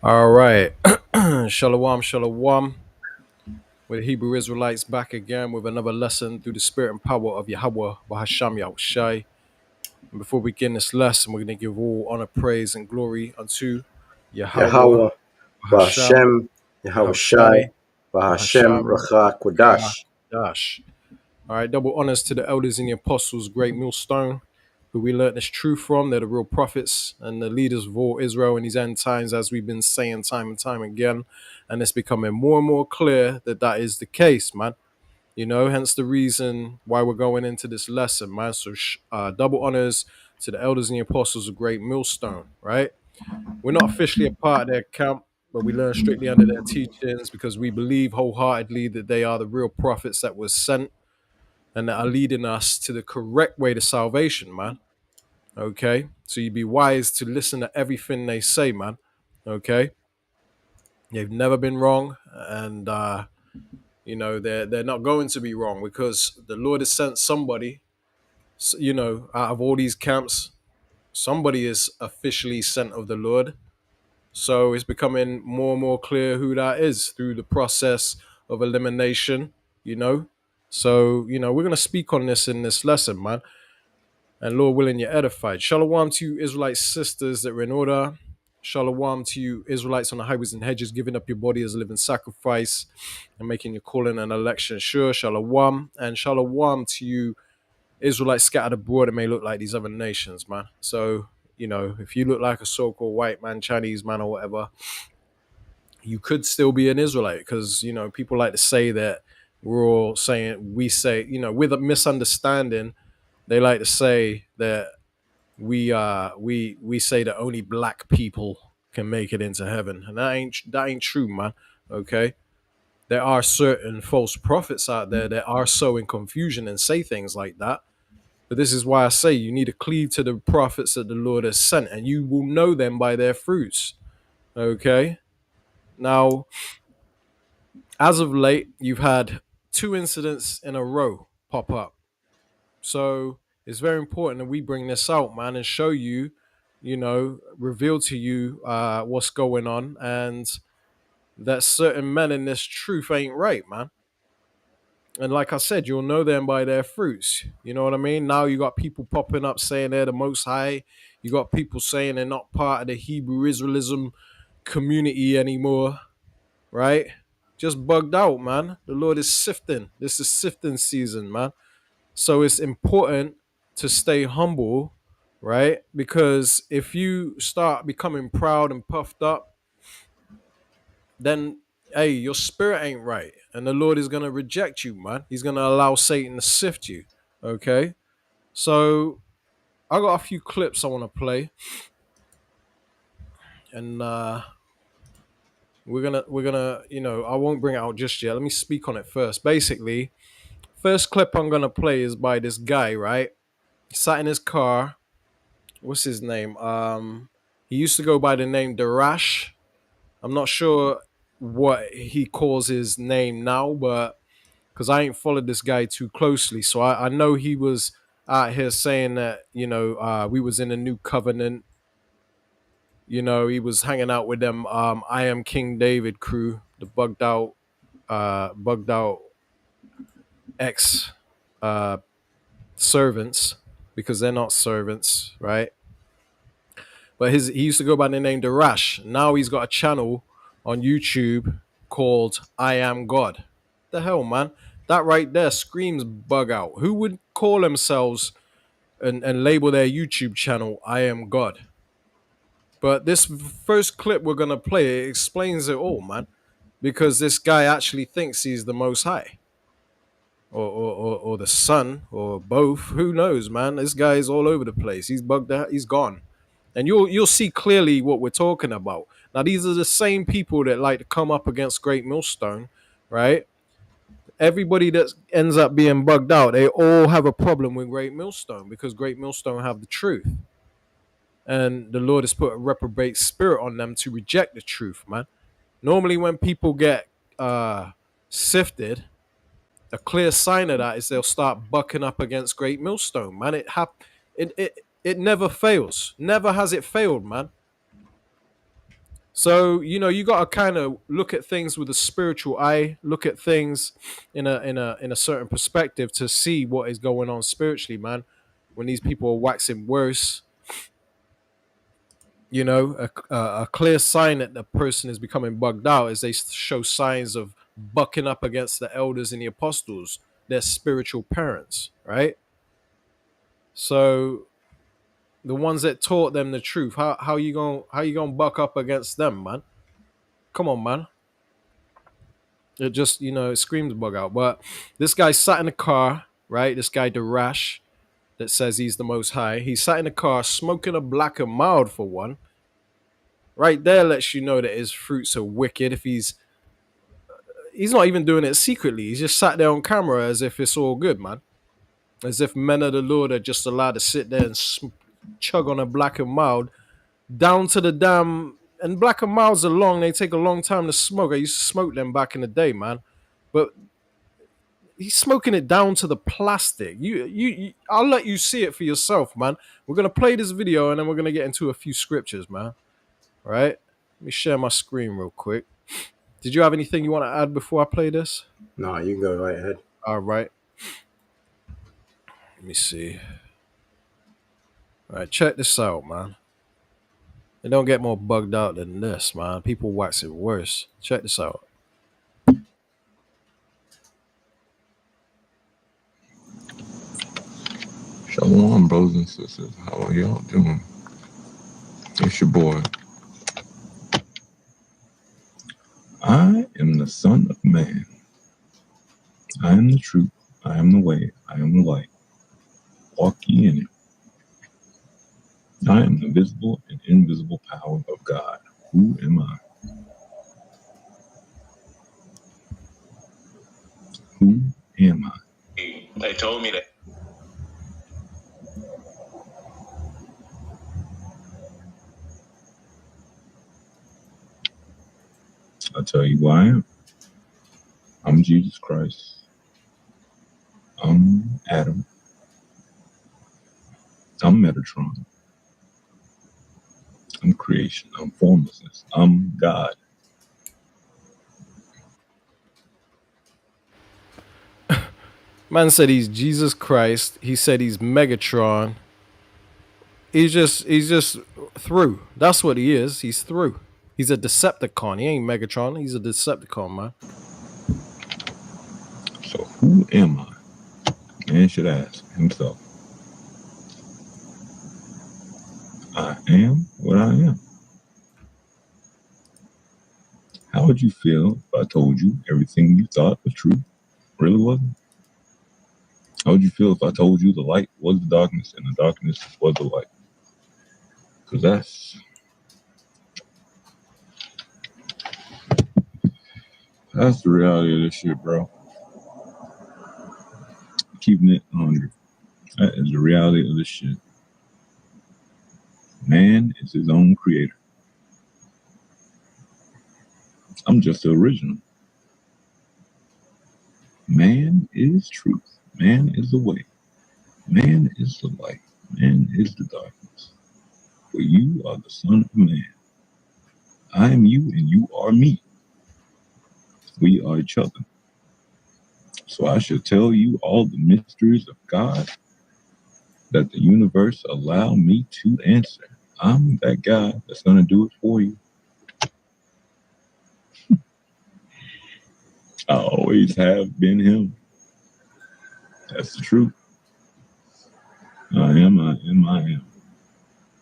All right. Shalom, shalom. With the Hebrew Israelites back again with another lesson through the spirit and power of Yahweh, Bahasham Yahushai. And before we begin this lesson, we're going to give all honor, praise, and glory unto Yahweh, Yahweh, Bahasham Bahashem, Yahushai, Yahushai, Bahashem, Bahasham Racha, Kodash. Dash. All right. Double honors to the elders and the apostles, great millstone, who we learnt this truth from. They're the real prophets and the leaders of all Israel in these end times, as we've been saying time and time again. And it's becoming more and more clear that that is the case, man. Hence the reason why we're going into this lesson, man. So, double honors to the elders and the apostles of Great Millstone, right? We're not officially a part of their camp, but we learn strictly under their teachings because we believe wholeheartedly that they are the real prophets that were sent and that are leading us to the correct way to salvation, man. Okay, so you'd be wise to listen to everything they say, man. Okay, they've never been wrong, and they're not going to be wrong because the Lord has sent somebody. Out of all these camps, somebody is officially sent of the Lord. So it's becoming more and more clear who that is through the process of elimination. You know, we're gonna speak on this in this lesson, man. And Lord willing, you're edified. Shalom to you, Israelite sisters that are in order. Shalom to you, Israelites on the highways and hedges, giving up your body as a living sacrifice and making your calling and election sure. Shalom. And shalom to you, Israelites scattered abroad that may look like these other nations, man. So, if you look like a so-called white man, Chinese man, or whatever, you could still be an Israelite because, people like to say that we say, with a misunderstanding, they like to say that we say that only black people can make it into heaven, and that ain't true, man. Okay, there are certain false prophets out there that are sowing confusion and say things like that. But this is why I say you need to cleave to the prophets that the Lord has sent, and you will know them by their fruits. Okay, now as of late, you've had two incidents in a row pop up. So it's very important that we bring this out, man, and show you, reveal to you what's going on and that certain men in this truth ain't right, man. And like I said, you'll know them by their fruits. You know what I mean? Now you got people popping up saying they're the most high. You got people saying they're not part of the Hebrew Israelism community anymore, right? Just bugged out, man. The Lord is sifting. This is sifting season, man. So it's important to stay humble, right? Because if you start becoming proud and puffed up, then hey, your spirit ain't right. And the Lord is gonna reject you, man. He's gonna allow Satan to sift you. Okay. So I got a few clips I wanna play. And we're gonna, I won't bring it out just yet. Let me speak on it first. Basically, first clip I'm gonna play is by this guy, right? He sat in his car. What's his name? He used to go by the name Darash. I'm not sure what he calls his name now, but because I ain't followed this guy too closely, so I know he was out here saying that we was in a new covenant. He was hanging out with them. I am King David crew, the bugged out ex uh, servants because they're not servants, right? But he used to go by the name Darash. Now he's got a channel on YouTube called I Am God. The hell, man? That right there screams bug out. Who would call themselves and label their YouTube channel I Am God? But this first clip we're gonna play, it explains it all, man. Because this guy actually thinks he's the most high. Or the son, or both. Who knows, man? This guy is all over the place. He's bugged out, he's gone. And you'll see clearly what we're talking about. Now, these are the same people that like to come up against Great Millstone, right? Everybody that ends up being bugged out, they all have a problem with Great Millstone because Great Millstone have the truth. And the Lord has put a reprobate spirit on them to reject the truth, man. Normally, when people get sifted, a clear sign of that is they'll start bucking up against Great Millstone, man. It It never fails. Never has it failed, man. So, you got to kind of look at things with a spiritual eye, look at things in a certain perspective to see what is going on spiritually, man. When these people are waxing worse, a clear sign that the person is becoming bugged out is they show signs of bucking up against the elders and the apostles, their spiritual parents, right? So the ones that taught them the truth, how you gonna buck up against them, man? Come on, man. It just, it screams bug out. But this guy sat in the car, right? This guy Darash that says he's the most high. He sat in the car smoking a black and mild for one. Right there lets you know that his fruits are wicked. If he's not even doing it secretly. He's just sat there on camera as if it's all good, man. As if men of the Lord are just allowed to sit there and chug on a black and mild down to the damn. And black and milds are long. They take a long time to smoke. I used to smoke them back in the day, man. But he's smoking it down to the plastic. I'll let you see it for yourself, man. We're gonna play this video and then we're gonna get into a few scriptures, man. All right. Let me share my screen real quick. Did you have anything you want to add before I play this? No, you go right ahead. All right. Let me see. All right, check this out, man. It don't get more bugged out than this, man. People wax it worse. Check this out. Shalom, brothers and sisters. How are y'all doing? It's your boy. I am the Son of Man. I am the truth. I am the way. I am the light. Walk ye in it. I am the visible and invisible power of God. Who am I? Who am I? They told me that. I'll tell you who I am. I'm Jesus Christ. I'm Adam. I'm Metatron. I'm creation. I'm formlessness. I'm God. Man said he's Jesus Christ. He said he's Megatron. He's just through. That's what he is. He's through. He's a Decepticon. He ain't Megatron. He's a Decepticon, man. So who am I? Man should ask himself. I am what I am. How would you feel if I told you everything you thought was true really wasn't? How would you feel if I told you the light was the darkness and the darkness was the light? Because that's the reality of this shit, bro. Keeping it 100. That is the reality of this shit. Man is his own creator. I'm just the original. Man is truth. Man is the way. Man is the light. Man is the darkness. For you are the Son of Man. I am you and you are me. We are each other. So I should tell you all the mysteries of God that the universe allow me to answer. I'm that guy that's going to do it for you. I always have been him. That's the truth. I am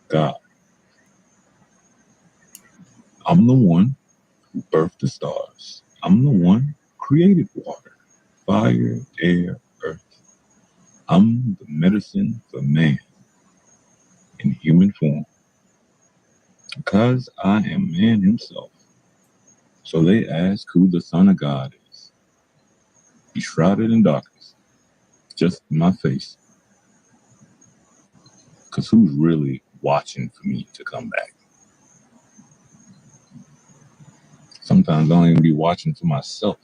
God. I'm the one who birthed the stars. I'm the one who created water, fire, air, earth. I'm the medicine for man in human form. Because I am man himself. So they ask who the Son of God is. He's shrouded in darkness. Just my face. Because who's really watching for me to come back? Sometimes I don't even be watching for myself.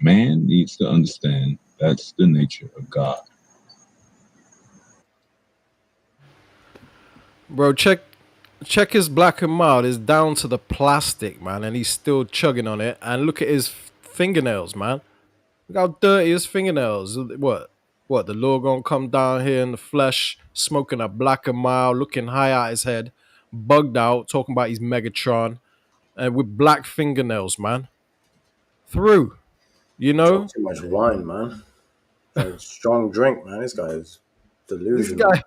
Man needs to understand that's the nature of God. Bro, check his black and mild. It's down to the plastic, man, and he's still chugging on it. And look at his fingernails, man. Look how dirty his fingernails. What? The Lord gonna come down here in the flesh, smoking a black and mild, looking high out his head, bugged out, talking about his Megatron, and with black fingernails, man. Through, you Drunk know, too much wine, man. Like strong drink, man. This guy is this delusional. guy,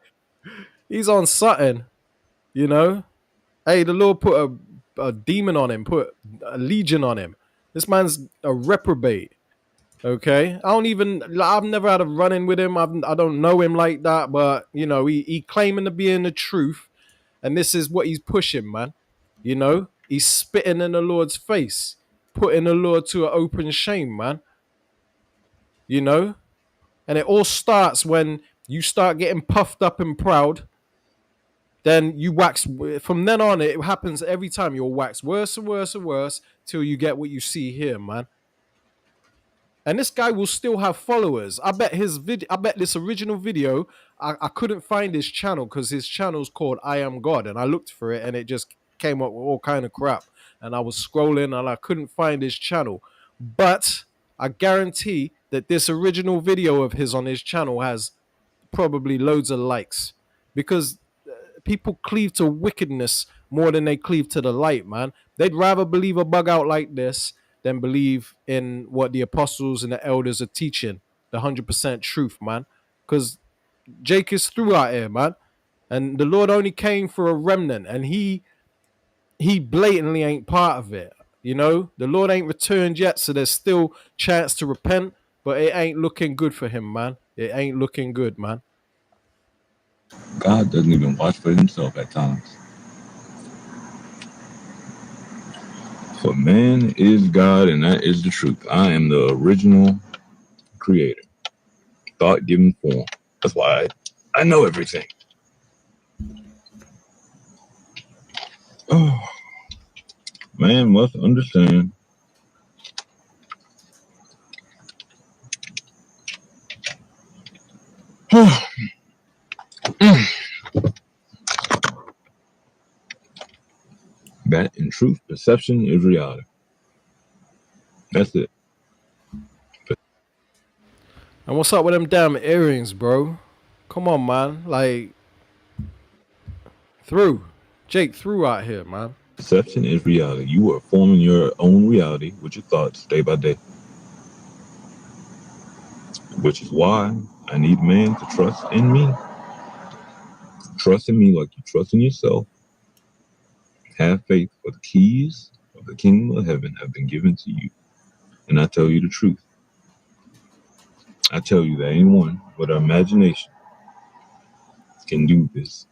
he's on something, you know. Hey, the Lord put a demon on him, put a legion on him. This man's a reprobate. Okay, I've never had a run in with him. I don't know him like that, but he claiming to be in the truth, and this is what he's pushing, man. He's spitting in the Lord's face, putting the Lord to an open shame, man. You know, and it all starts when you start getting puffed up and proud. Then you wax. From then on, it happens every time. You'll wax worse and worse and worse till you get what you see here, man. And this guy will still have followers. I bet this original video, I couldn't find his channel because his channel's called I Am God, and I looked for it and it just came up with all kind of crap. And I was scrolling and I couldn't find his channel. But I guarantee that this original video of his on his channel has probably loads of likes because people cleave to wickedness more than they cleave to the light, man. They'd rather believe a bug out like this than believe in what the apostles and the elders are teaching, the 100% truth, man. Because Jake is through out here, man. And the Lord only came for a remnant, and he blatantly ain't part of it. The Lord ain't returned yet, so there's still chance to repent, but it ain't looking good for him, man. It ain't looking good, man. God doesn't even watch for himself at times. For man is God, and that is the truth. I am the original creator, thought-given form. That's why I know everything. Oh, man must understand. That in truth, perception is reality. That's it. And what's up with them damn earrings, bro? Come on, man. Like, Jake through out here, man. Perception is reality. You are forming your own reality with your thoughts day by day. Which is why I need man to trust in me. Trust in me like you trust in yourself. Have faith, for the keys of the kingdom of heaven have been given to you. And I tell you the truth. I tell you that anyone with an imagination can do this.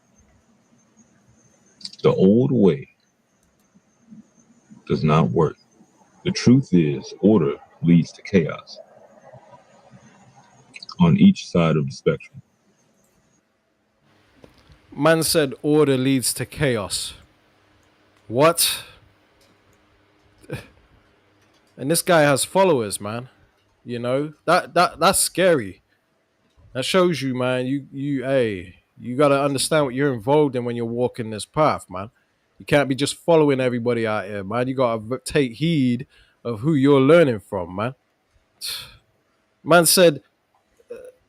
The old way does not work. The truth is, order leads to chaos on each side of the spectrum. Man said order leads to chaos. What? And this guy has followers, man. That's scary. That shows you, man. You gotta understand what you're involved in when you're walking this path, man. You can't be just following everybody out here, man. You gotta take heed of who you're learning from, man. Man said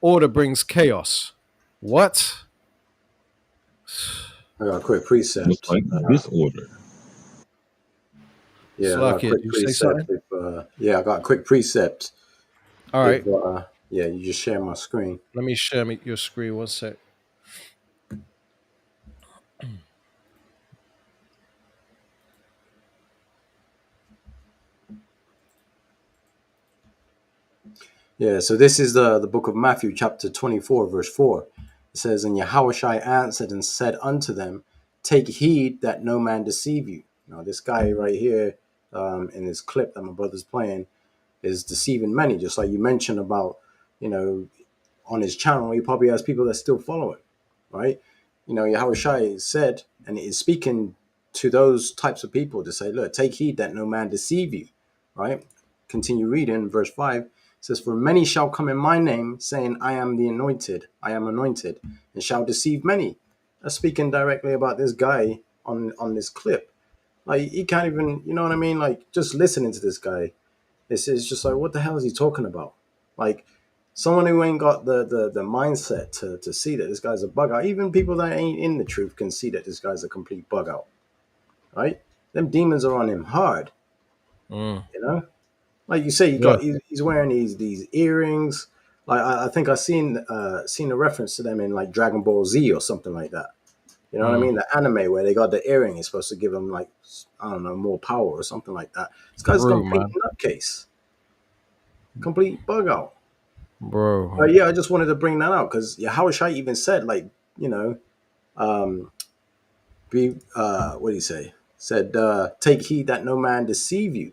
order brings chaos. What? I got a quick Looks precept. like disorder. Yeah, I got a Slakia, quick you say precept. something? I got a quick precept. All If right. yeah, you just share my screen. Let me share your screen 1 sec. Yeah, so this is the book of Matthew, chapter 24, verse 4. It says, And Yahushua answered and said unto them, Take heed that no man deceive you. Now, this guy right here in this clip that my brother's playing is deceiving many, just like you mentioned about, on his channel, he probably has people that still follow him, right? Yahushua said, and is speaking to those types of people to say, look, take heed that no man deceive you, right? Continue reading, verse 5 says, For many shall come in my name, saying, I am anointed, and shall deceive many. speaking directly about this guy on this clip. Like he can't even, you know what I mean? Like just listening to this guy, this is just like, what the hell is he talking about? Like someone who ain't got the mindset to see that this guy's a bug out. Even people that ain't in the truth can see that this guy's a complete bug out, right? Them demons are on him hard, Mm. you know. Like you say, Yeah. he's wearing these earrings. Like I think I seen a reference to them in like Dragon Ball Z or something like that. You know what I Mm. mean? The anime where they got the earring is supposed to give them like I don't know more power or something like that. This guy's a True, complete man. nutcase, complete bug out. Bro. Yeah, I just wanted to bring that out because Yahushua even said like you know um, be what do you say? Said take heed that no man deceive you.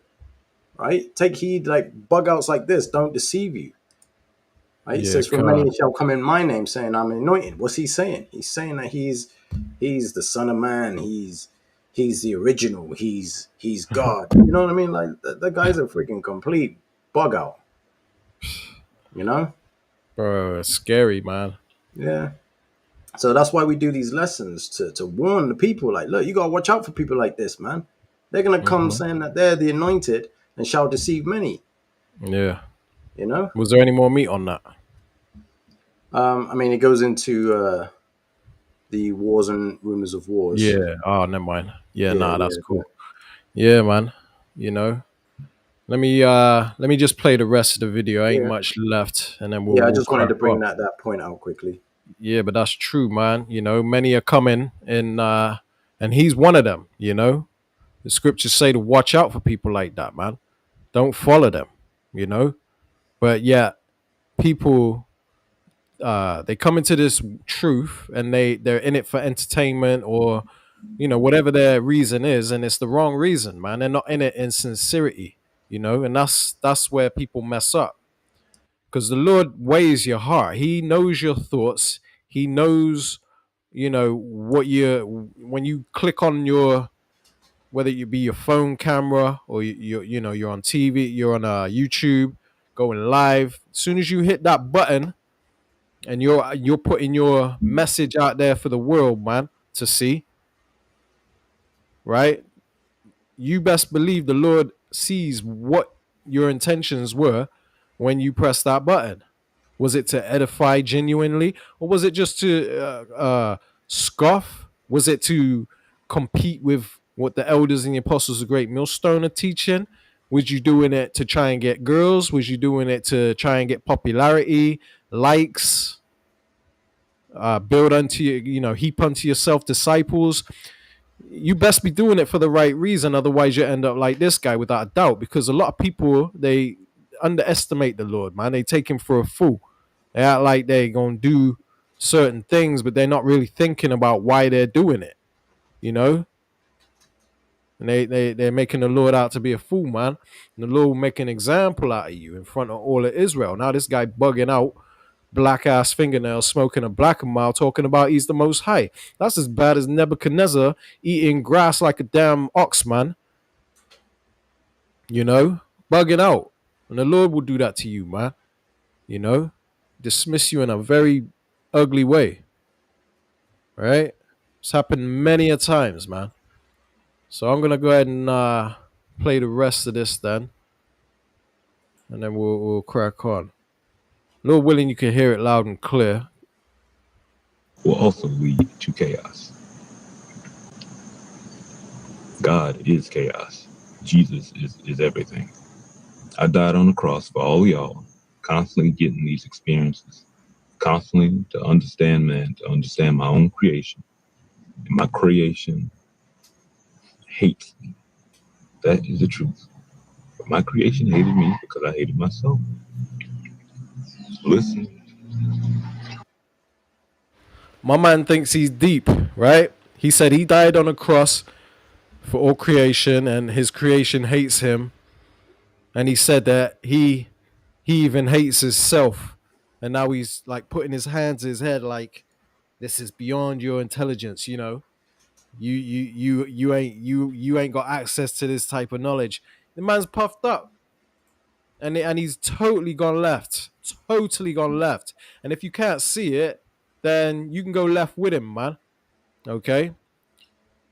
Right? Take heed like bug outs like this don't deceive you. Right? He Yeah, says, "For many car. shall come in my name, saying I'm anointed." What's he saying? He's saying that he's the Son of Man. He's the original. He's God. You know what I mean? Like the guy's a freaking complete bug out. You know? Bro, it's scary, man. Yeah. So that's why we do these lessons to warn the people. Like, look, you gotta watch out for people like this, man. They're gonna come Hmm. saying that they're the anointed and shall deceive many. Yeah. You know? Was there any more meat on that? I mean, it goes into the wars and rumors of wars. Yeah. Oh, never mind. Yeah, Yeah, nah, that's yeah, cool. Yeah, man. You know, let me just play the rest of the video. Ain't yeah. much left, and then we'll Yeah, I we'll just wanted crack to bring on. that point out quickly. Yeah, but that's true, man. Many are coming, and he's one of them. The scriptures say to watch out for people like that, man. Don't follow them. You know, but yeah, people they come into this truth and they're in it for entertainment or whatever their reason is, and it's the wrong reason, man. They're not in it in sincerity, and that's where people mess up, because the Lord weighs your heart. He knows your thoughts. He knows, what you when you click on your, whether it be your phone camera or you're on TV, you're on YouTube, going live. As soon as you hit that button and you're putting your message out there for the world, man, to see, right? You best believe the Lord sees what your intentions were when you press that button. Was it to edify genuinely, or was it just to scoff? Was it to compete with what the elders and the apostles of Great Millstone are teaching? Was you doing it to try and get girls? Was you doing it to try and get popularity, likes, build unto you, heap unto yourself disciples? You best be doing it for the right reason. Otherwise, you end up like this guy, without a doubt. Because a lot of people, they underestimate the Lord, man. They take him for a fool. They act like they're gonna do certain things, but they're not really thinking about why they're doing it. You know, and they're making the Lord out to be a fool, man. And the Lord will make an example out of you in front of all of Israel. Now this guy bugging out, black ass fingernails, smoking a black mile, talking about he's the most high. That's as bad as Nebuchadnezzar eating grass like a damn ox, man. Bugging out. And the Lord will do that to you, man. You know, dismiss you in a very ugly way, right? It's happened many a times, man. So I'm gonna go ahead and play the rest of this then, and then we'll crack on. Lord willing, you can hear it loud and clear. will also lead to chaos. God is chaos. Jesus is everything. I died on the cross for all y'all, constantly getting these experiences, constantly to understand man, to understand my own creation. And my creation hates me. That is the truth. But my creation hated me because I hated myself. Listen, My man thinks he's deep, right? He said he died on a cross for all creation, and his creation hates him. And he said that he even hates himself. And now he's like putting his hands to his head, like this is beyond your intelligence. You ain't got access to this type of knowledge. The man's puffed up, and he's totally gone left. And if you can't see it, then you can go left with him, man. Okay,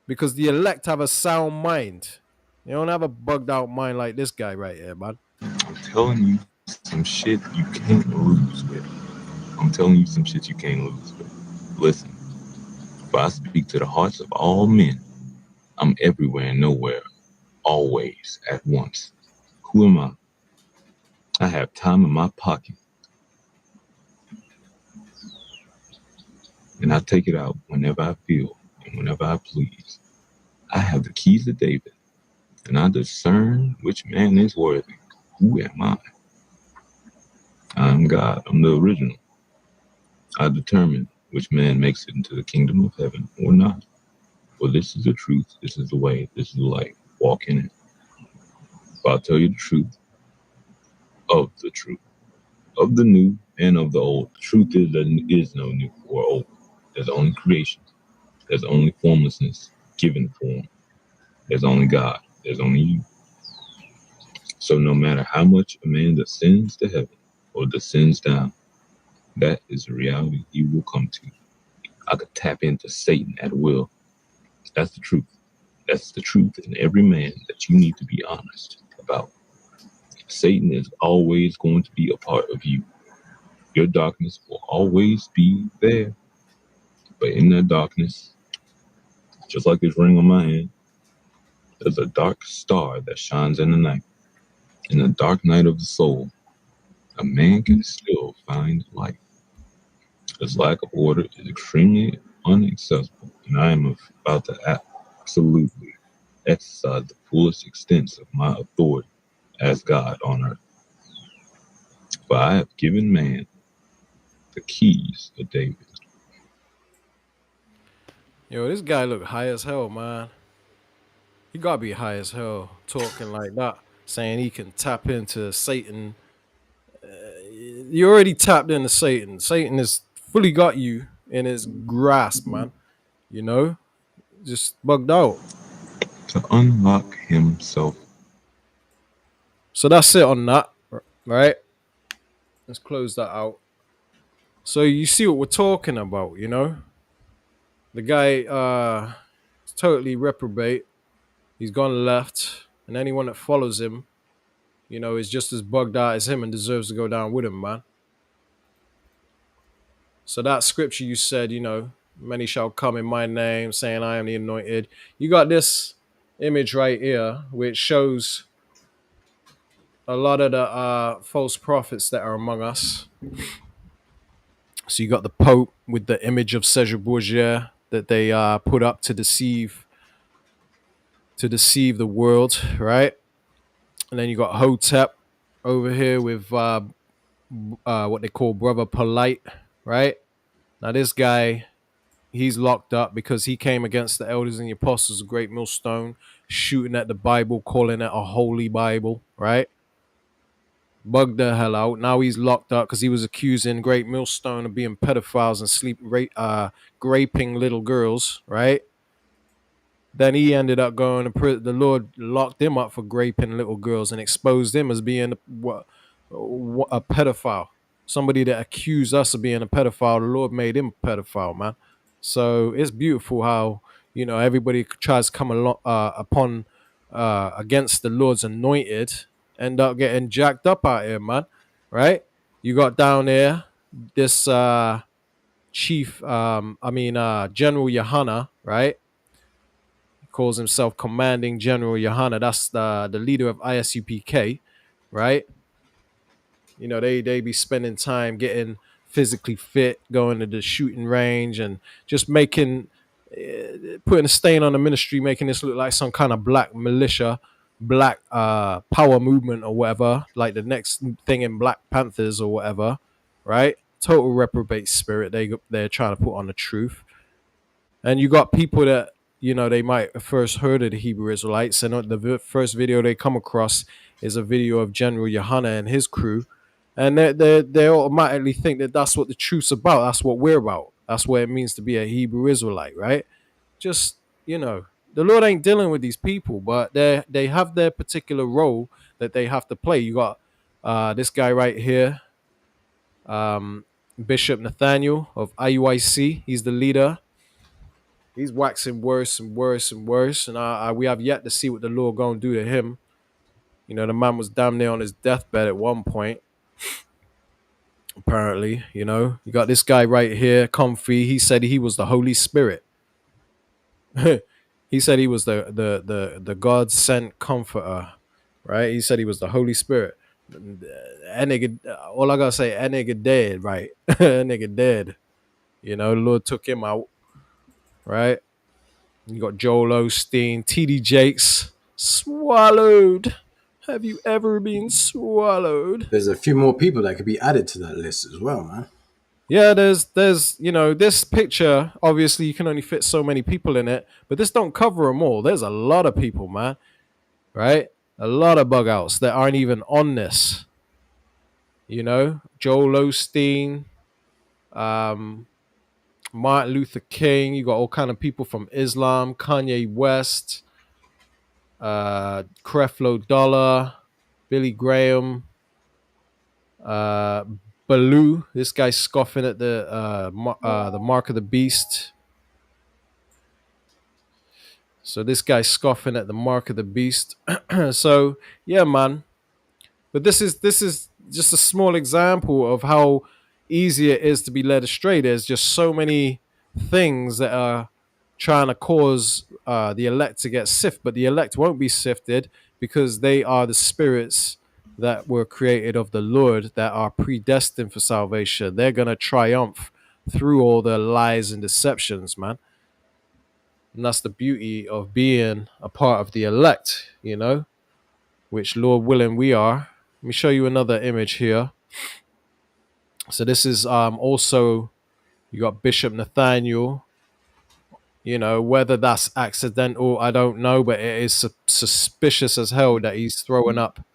because the elect have a sound mind. You don't have a bugged out mind like this guy right here, man. I'm telling you some shit you can't lose with. I'm telling you some shit you can't lose with. Listen, if I speak to the hearts of all men, I'm everywhere and nowhere, always, at once. Who am I? I have time in my pocket, and I take it out whenever I feel and whenever I please. I have the keys of David, and I discern which man is worthy. Who am I? I'm God. I'm the original. I determine which man makes it into the kingdom of heaven or not. For this is the truth, this is the way, this is the light. Walk in it. If I tell you the truth, of the new and of the old. The truth is there is no new or old. There's only creation. There's only formlessness given form. There's only God. There's only you. So no matter how much a man ascends to heaven or descends down, that is the reality he will come to. I could tap into Satan at will. That's the truth. That's the truth in every man that you need to be honest about. Satan is always going to be a part of you. Your darkness will always be there. But in that darkness, just like this ring on my hand, there's a dark star that shines in the night. In the dark night of the soul, a man can still find light. This lack of order is extremely inaccessible, and I am about to absolutely exercise the fullest extent of my authority as God on earth. For I have given man the keys of David. Yo, this guy look high as hell, man. He gotta be high as hell, talking like that, saying he can tap into Satan. You already tapped into Satan. Satan has fully got you in his grasp, man. You know, just bugged out. To unlock himself. So that's it on that, right? Let's close that out. So you see what we're talking about, you know? The guy is totally reprobate. He's gone left, and anyone that follows him, you know, is just as bugged out as him and deserves to go down with him, man. So that scripture you said, you know, many shall come in my name, saying I am the anointed. You got this image right here, which shows a lot of the false prophets that are among us. So you got the Pope with the image of Caesar Borgia that they put up to deceive the world, right? And then you got Hotep over here with what they call Brother Polite, right? Now this guy, he's locked up because he came against the elders and the apostles of Great Millstone, shooting at the Bible, calling it a holy Bible, right? Bugged the hell out. Now he's locked up because he was accusing Great Millstone of being pedophiles and raping little girls, right? Then he ended up going to prison. The Lord locked him up for raping little girls and exposed him as being a pedophile. Somebody that accused us of being a pedophile. The Lord made him a pedophile, man. So it's beautiful how, you know, everybody tries to come along upon against the Lord's anointed, end up getting jacked up out here, man. Right? You got down there this chief, General Yohana, right? Calls himself Commanding General Yohana. That's the leader of ISUPK, right? You know, they be spending time getting physically fit, going to the shooting range, and just making putting a stain on the ministry, making this look like some kind of black militia, black power movement or whatever, like the next thing in Black Panthers or whatever, right? Total reprobate spirit. They're trying to put on the truth. And you got people that, you know, they might have first heard of the Hebrew Israelites, and the first video they come across is a video of General Yohana and his crew, and they automatically think that that's what the truth's about. That's what we're about. That's what it means to be a Hebrew Israelite, right? Just, you know, the Lord ain't dealing with these people, but they have their particular role that they have to play. You got this guy right here, Bishop Nathaniel of IUIC. He's the leader. He's waxing worse and worse and worse, and we have yet to see what the Lord gonna do to him. You know, the man was damn near on his deathbed at one point. Apparently, you know, you got this guy right here, Comfy. He said he was the Holy Spirit. He said he was the God sent comforter, right? He said he was the Holy Spirit. That nigga, all I gotta say, that nigga dead, right? That nigga dead. You know, the Lord took him out, right? You got Joel Osteen, TD Jakes, swallowed. Have you ever been swallowed? There's a few more people that could be added to that list as well, man. Yeah, there's you know, this picture, obviously you can only fit so many people in it, but this don't cover them all. There's a lot of people, man, right? A lot of bug outs that aren't even on this. You know, Joel Osteen, um, Martin Luther King. You got all kind of people from Islam, Kanye West, Creflo Dollar, Billy Graham, uh, Baloo. This guy scoffing at the mark of the beast. So this guy's scoffing at the mark of the beast. So yeah, man. But this is just a small example of how easy it is to be led astray. There's just so many things that are trying to cause the elect to get sifted, but the elect won't be sifted because they are the spirits that were created of the Lord that are predestined for salvation. They're gonna triumph through all the lies and deceptions, man. And that's the beauty of being a part of the elect, you know, which Lord willing we are. Let me show you another image here. So this is also, you got Bishop Nathaniel. You know, whether that's accidental, I don't know, but it is suspicious as hell that he's throwing up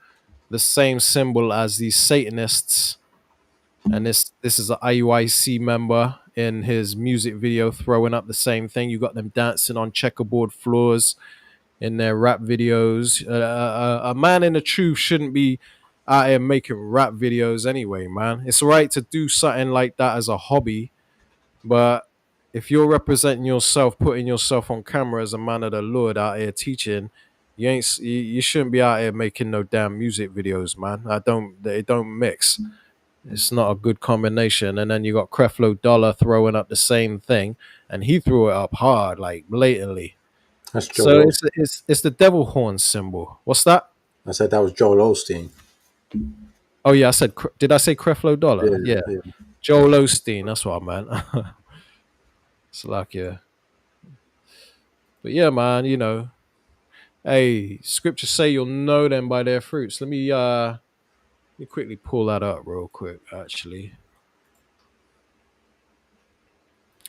the same symbol as these Satanists. And this is an IUIC member in his music video throwing up the same thing. You got them dancing on checkerboard floors in their rap videos. A man in the truth shouldn't be out here making rap videos anyway, man. It's right to do something like that as a hobby, but if you're representing yourself, putting yourself on camera as a man of the Lord out here teaching, you shouldn't be out here making no damn music videos, man. They don't mix. It's not a good combination. And then you got Creflo Dollar throwing up the same thing, and he threw it up hard, like blatantly. That's So Joel. it's the devil horn symbol. What's that? I said that was Joel Osteen. Oh yeah, did I say Creflo Dollar? Yeah, Yeah, yeah. Joel Osteen. That's what I meant. It's like yeah, but yeah, man. You know, hey, scriptures say you'll know them by their fruits. Let me quickly pull that up real quick. Actually,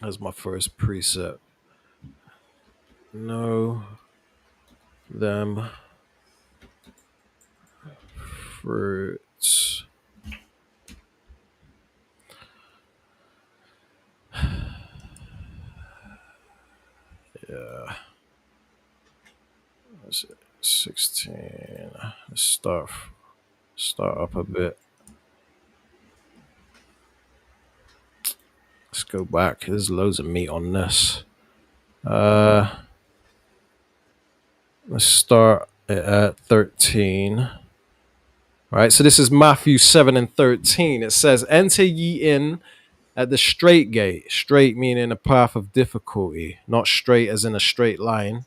that's my first precept. Know them fruits. Yeah, that's it. 16. Let's start up a bit. Let's go back. There's loads of meat on this. Let's start at 13. All right, so this is Matthew 7 and 13. It says, enter ye in at the straight gate. Straight meaning a path of difficulty, not straight as in a straight line.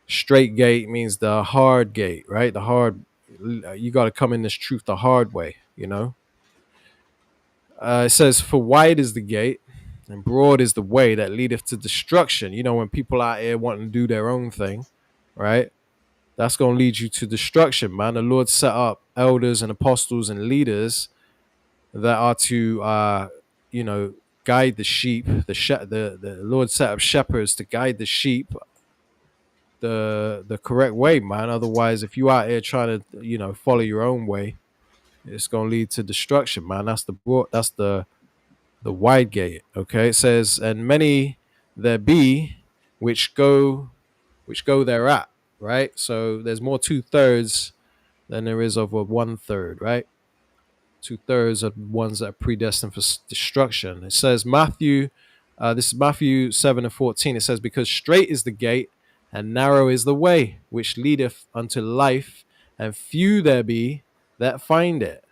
Straight gate means the hard gate, right? You got to come in this truth the hard way, you know? It says, for wide is the gate and broad is the way that leadeth to destruction. You know, when people out here wanting to do their own thing, right? That's going to lead you to destruction, man. The Lord set up elders and apostles and leaders that are to, you know, guide the sheep. The Lord set up shepherds to guide the sheep the correct way, man. Otherwise, if you out here trying to, you know, follow your own way, it's going to lead to destruction, man. That's the wide gate. Okay, it says, and many there be which go thereat, right? So there's more 2/3 than there is of a 1/3, right? 2/3 are ones that are predestined for destruction. It says Matthew This is Matthew 7 and 14. It says, because straight is the gate and narrow is the way which leadeth unto life, and few there be that find it.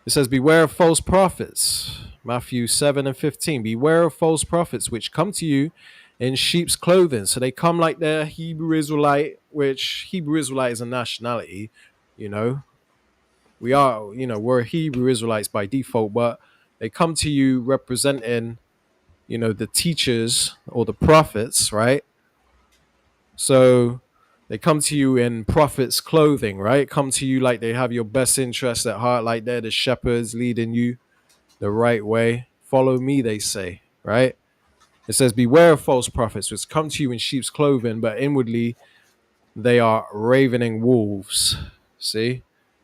It says, beware of false prophets. Matthew 7 and 15. Beware of false prophets which come to you in sheep's clothing. So they come like they're Hebrew Israelite, which Hebrew Israelite is a nationality, you know. We are, we're Hebrew Israelites by default, but they come to you representing, the teachers or the prophets, right? So they come to you in prophets' clothing, right? Come to you like they have your best interests at heart, like they're the shepherds leading you the right way. Follow me, they say, right? It says, beware of false prophets, which come to you in sheep's clothing, but inwardly they are ravening wolves. See?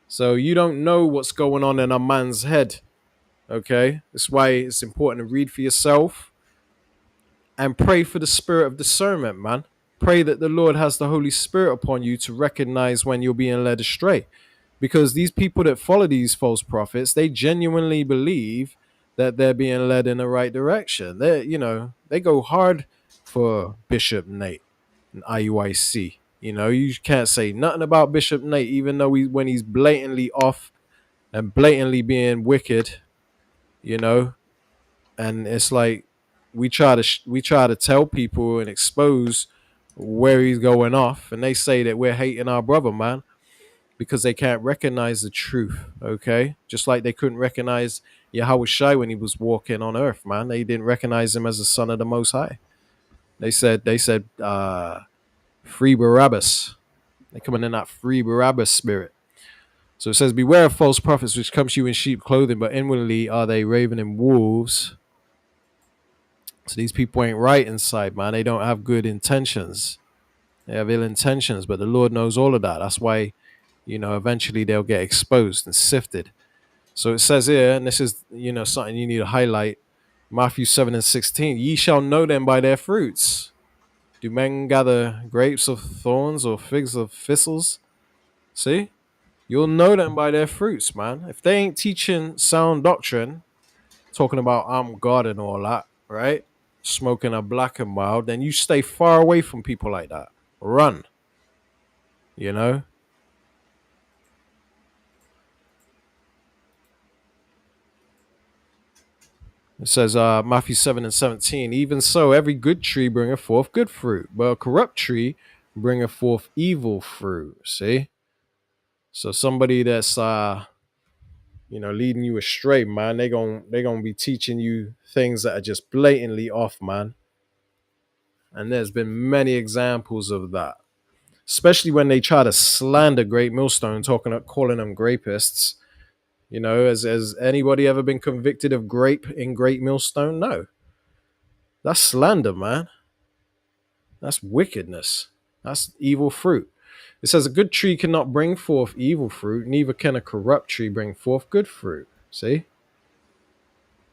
So you don't know what's going on in a man's head. Okay? That's why it's important to read for yourself and pray for the spirit of discernment, man. Pray that the Lord has the Holy Spirit upon you to recognize when you're being led astray. Because these people that follow these false prophets, they genuinely believe that they're being led in the right direction. They go hard for Bishop Nate and IUIC. You can't say nothing about Bishop Nate, even though when he's blatantly off and blatantly being wicked, you know, and it's like we try to tell people and expose where he's going off, and they say that we're hating our brother, man, because they can't recognize the truth. Okay, just like they couldn't recognize Yahweh Shai when he was walking on earth, man. They didn't recognize him as the son of the Most High. They said free Barabbas. They coming in that free Barabbas spirit. So it says, beware of false prophets which come to you in sheep clothing, but inwardly are they ravening wolves. So these people ain't right inside, man. They don't have good intentions. They have ill intentions, but the Lord knows all of that. That's why, eventually they'll get exposed and sifted. So it says here, and this is, something you need to highlight, Matthew 7 and 16, ye shall know them by their fruits. Do men gather grapes of thorns or figs of thistles? See? You'll know them by their fruits, man. If they ain't teaching sound doctrine, talking about I'm God and all that, right? Smoking a black and mild, then you stay far away from people like that. Run, you know? It says, Matthew 7 and 17, even so, every good tree bringeth forth good fruit, but a corrupt tree bringeth forth evil fruit. See? So somebody that's leading you astray, man, they gonna be teaching you things that are just blatantly off, man. And there's been many examples of that, especially when they try to slander Great Millstone, calling them grapists. Has anybody ever been convicted of grape in Great Millstone? No. That's slander, man. That's wickedness. That's evil fruit. It says a good tree cannot bring forth evil fruit, neither can a corrupt tree bring forth good fruit. See?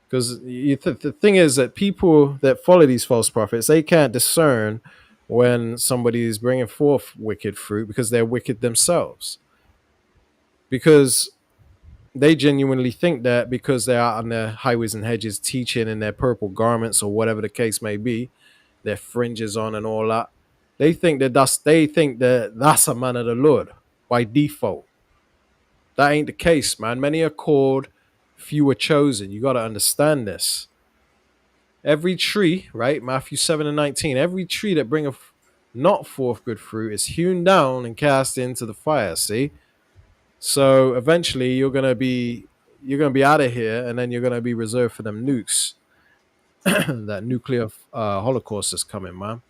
Because the thing is that people that follow these false prophets, they can't discern when somebody is bringing forth wicked fruit because they're wicked themselves. Because they genuinely think that because they're out on their highways and hedges teaching in their purple garments or whatever the case may be, their fringes on and all that, they think that that's a man of the Lord by default. That ain't the case, man. Many are called, few are chosen. You got to understand this. Every tree, right? Matthew 7 and 19, every tree that bringeth not forth good fruit is hewn down and cast into the fire. See? So eventually you're gonna be out of here, and then you're gonna be reserved for them nukes. That nuclear holocaust is coming, man.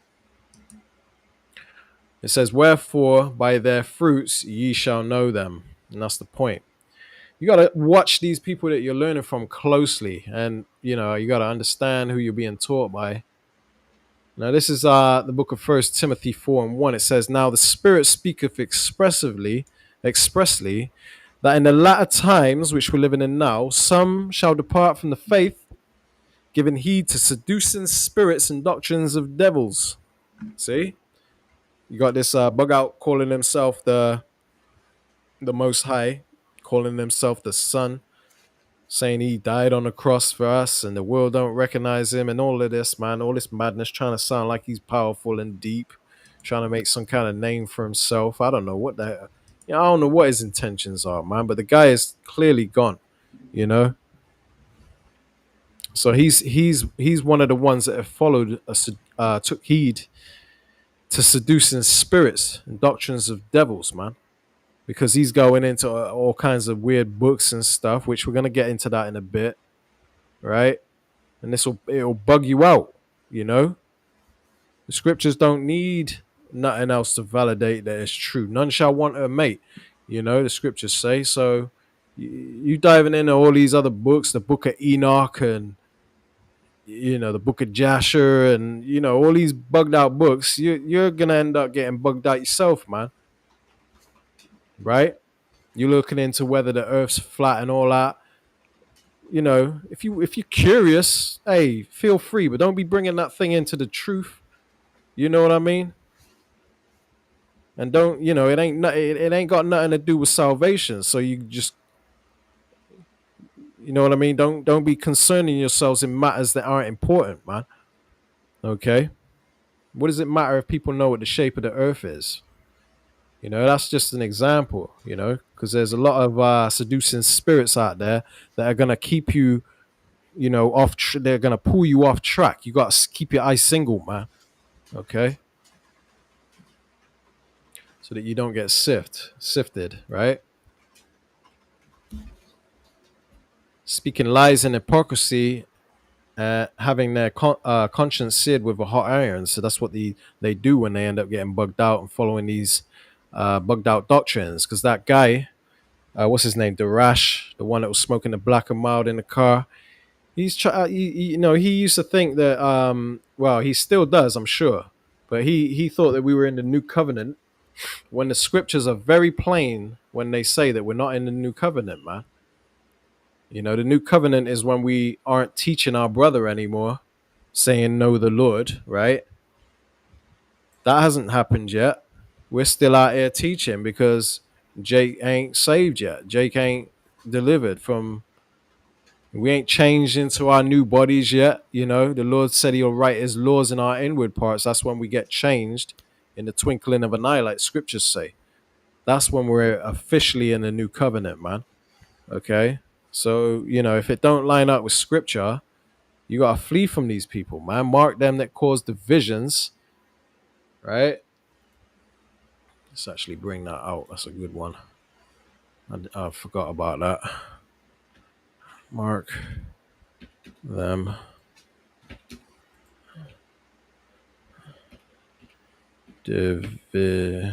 It says, wherefore by their fruits ye shall know them. And that's the point. You got to watch these people that you're learning from closely, and you got to understand who you're being taught by. Now this is the book of First Timothy 4 and 1. It says, now the Spirit speaketh expressly, that in the latter times which we're living in now, some shall depart from the faith, giving heed to seducing spirits and doctrines of devils. See? You got this bug out calling himself the Most High, calling himself the Son, saying he died on the cross for us and the world don't recognize him and all of this, man, all this madness, trying to sound like he's powerful and deep, trying to make some kind of name for himself. I don't know what that, I don't know what his intentions are, man, but the guy is clearly gone, you know. So he's one of the ones that have followed, took heed to seducing spirits and doctrines of devils, man, because he's going into all kinds of weird books and stuff, which we're gonna get into that in a bit, right? And it'll bug you out, you know. The scriptures don't need nothing else to validate that it's true. None shall want a mate, you know. The scriptures say so. You diving into all these other books, the Book of Enoch and the Book of Jasher and all these bugged out books, you're gonna end up getting bugged out yourself, man. Right? You're looking into whether the Earth's flat and all that. If you're curious, hey, feel free, but don't be bringing that thing into the truth. You know what I mean? And don't it ain't got nothing to do with salvation. So you just what I mean. Don't be concerning yourselves in matters that aren't important, man. Okay. What does it matter if people know what the shape of the Earth is? That's just an example. Because there's a lot of seducing spirits out there that are gonna keep you, off. They're gonna pull you off track. You got to keep your eyes single, man. Okay. So that you don't get sifted, right? Speaking lies and hypocrisy, having their conscience seared with a hot iron. So that's what they do when they end up getting bugged out and following these bugged out doctrines. Because that guy, what's his name, Darash, the one that was smoking the black and mild in the car, he used to think that, well, he still does, I'm sure, but he thought that we were in the new covenant when the scriptures are very plain when they say that we're not in the new covenant, man. The new covenant is when we aren't teaching our brother anymore, saying know the Lord, right? That hasn't happened yet. We're still out here teaching because Jake ain't saved yet. Jake ain't delivered from, we ain't changed into our new bodies yet. The Lord said he'll write his laws in our inward parts. That's when we get changed in the twinkling of an eye, like scriptures say. That's when we're officially in the new covenant, man. Okay? So, if it don't line up with scripture, you gotta flee from these people, man. Mark them that cause divisions, right? Let's actually bring that out. That's a good one. I forgot about that. Mark them divisions.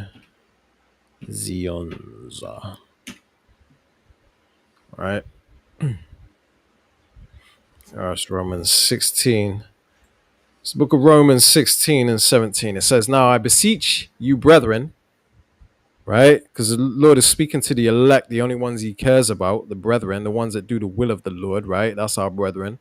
Right? It's Romans 16. It's the book of Romans 16 and 17. It says, now I beseech you, brethren, right? Because the Lord is speaking to the elect, the only ones he cares about, the brethren, the ones that do the will of the Lord, right? That's our brethren.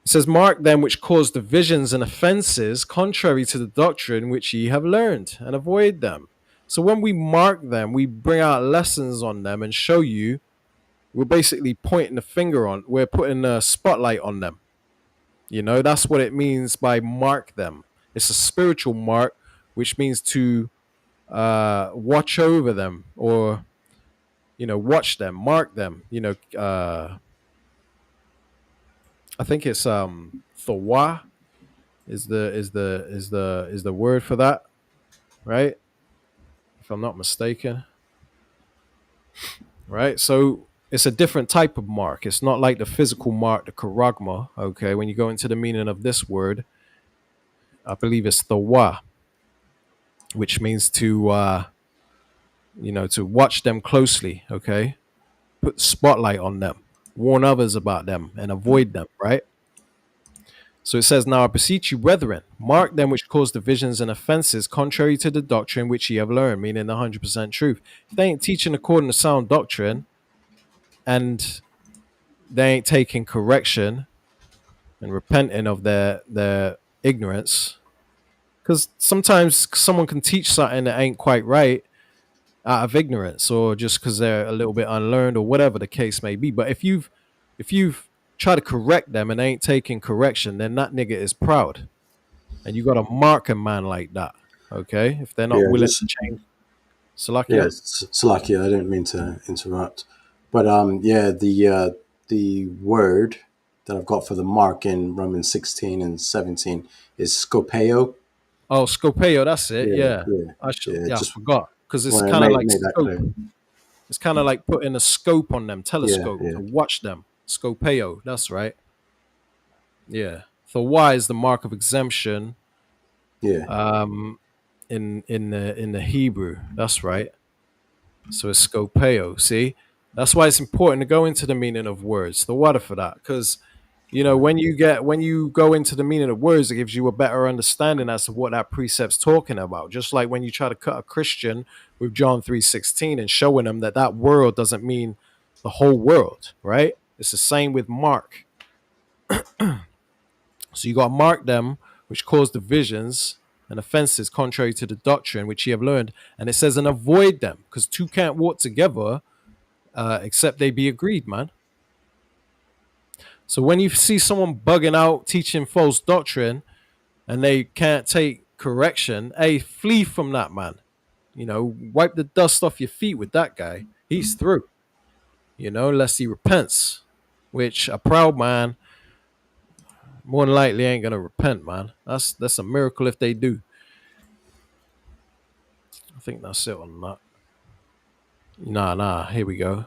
It says, mark them which cause divisions and offenses contrary to the doctrine which ye have learned, and avoid them. So when we mark them, we bring out lessons on them and show you, we're basically pointing the finger on, we're putting a spotlight on them. That's what it means by mark them. It's a spiritual mark, which means to watch over them or, watch them, mark them. I think it's Thawa is the word for that, right? If I'm not mistaken. Right? So it's a different type of mark. It's not like the physical mark, the charagma. Okay, when you go into the meaning of this word, I believe it's Thawa, which means to to watch them closely. Okay, put spotlight on them, warn others about them, and avoid them. Right? So it says, now I beseech you, brethren, mark them which cause divisions and offenses contrary to the doctrine which ye have learned, meaning the 100% truth. If they ain't teaching according to sound doctrine and they ain't taking correction and repenting of their ignorance, because sometimes someone can teach something that ain't quite right, out of ignorance or just because they're a little bit unlearned or whatever the case may be. But if you've tried to correct them and they ain't taking correction, then that nigga is proud. And you got to mark a man like that. Okay. If they're not Yeah, willing to just change. yeah, Salakia. it's lucky. I didn't mean to interrupt, but yeah, the word that I've got for the mark in Romans 16 and 17 is scopeo. Oh, Scopeo, that's it. Yeah, Yeah. yeah, yeah. Yeah, I Just forgot. Because it's want to kind of like make that scope. clear. It's kind of like putting a scope on them, Yeah, telescope yeah, to watch them. Scopeo, that's right. Yeah. So Y is the mark of exemption yeah. um in the Hebrew. That's right. So it's scopeo. See, that's why it's important to go into the meaning of words. The water for that, because when you go into the meaning of words, it gives you a better understanding as to what that precept's talking about. Just like when you try to cut a Christian with John 3:16 and showing them that that world doesn't mean the whole world, right? It's the same with Mark. So you got to mark them, which cause divisions and offenses contrary to the doctrine which ye have learned. And it says, and avoid them, because two can't walk together except they be agreed, man. So when you see someone bugging out, teaching false doctrine, and they can't take correction, hey, flee from that man. Wipe the dust off your feet with that guy. He's through, unless he repents, which a proud man more than likely ain't gonna repent, man. That's a miracle if they do. I think that's it on that. Nah. Here we go.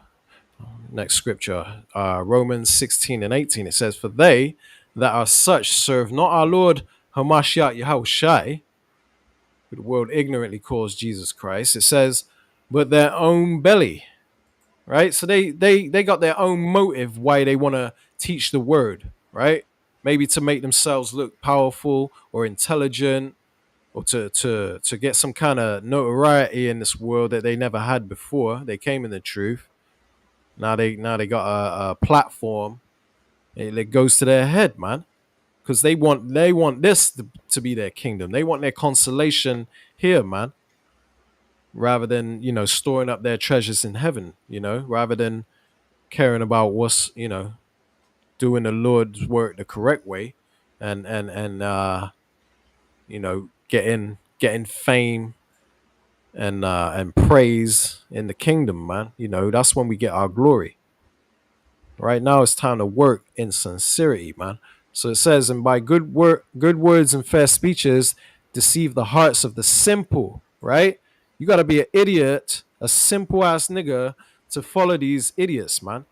Next scripture, Romans 16 and 18. It says, "For they that are such serve not our Lord Hamashiach Yahushai, who the world ignorantly calls Jesus Christ." It says, "but their own belly." Right. So they got their own motive why they want to teach the word. Right. Maybe to make themselves look powerful or intelligent, or to get some kind of notoriety in this world that they never had before. They came in the truth. Now they got a platform. It goes to their head, man, because they want this to be their kingdom. They want their consolation here, man, rather than storing up their treasures in heaven. Rather than caring about what's doing the Lord's work the correct way, and getting fame and praise in the kingdom, man. That's when we get our glory. Right now, it's time to work in sincerity, man. So it says, and by good words and fair speeches, deceive the hearts of the simple. Right? You got to be an idiot, a simple ass nigga, to follow these idiots, man,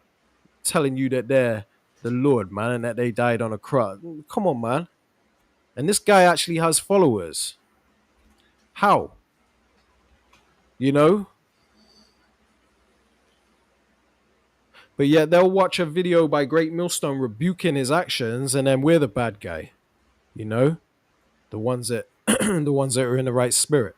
telling you that they're the Lord, man, and that they died on a cross. Come on, man. And this guy actually has followers. How? You know? But yet they'll watch a video by Great Millstone rebuking his actions, and then we're the bad guy. You know? The ones that the ones that are in the right spirit.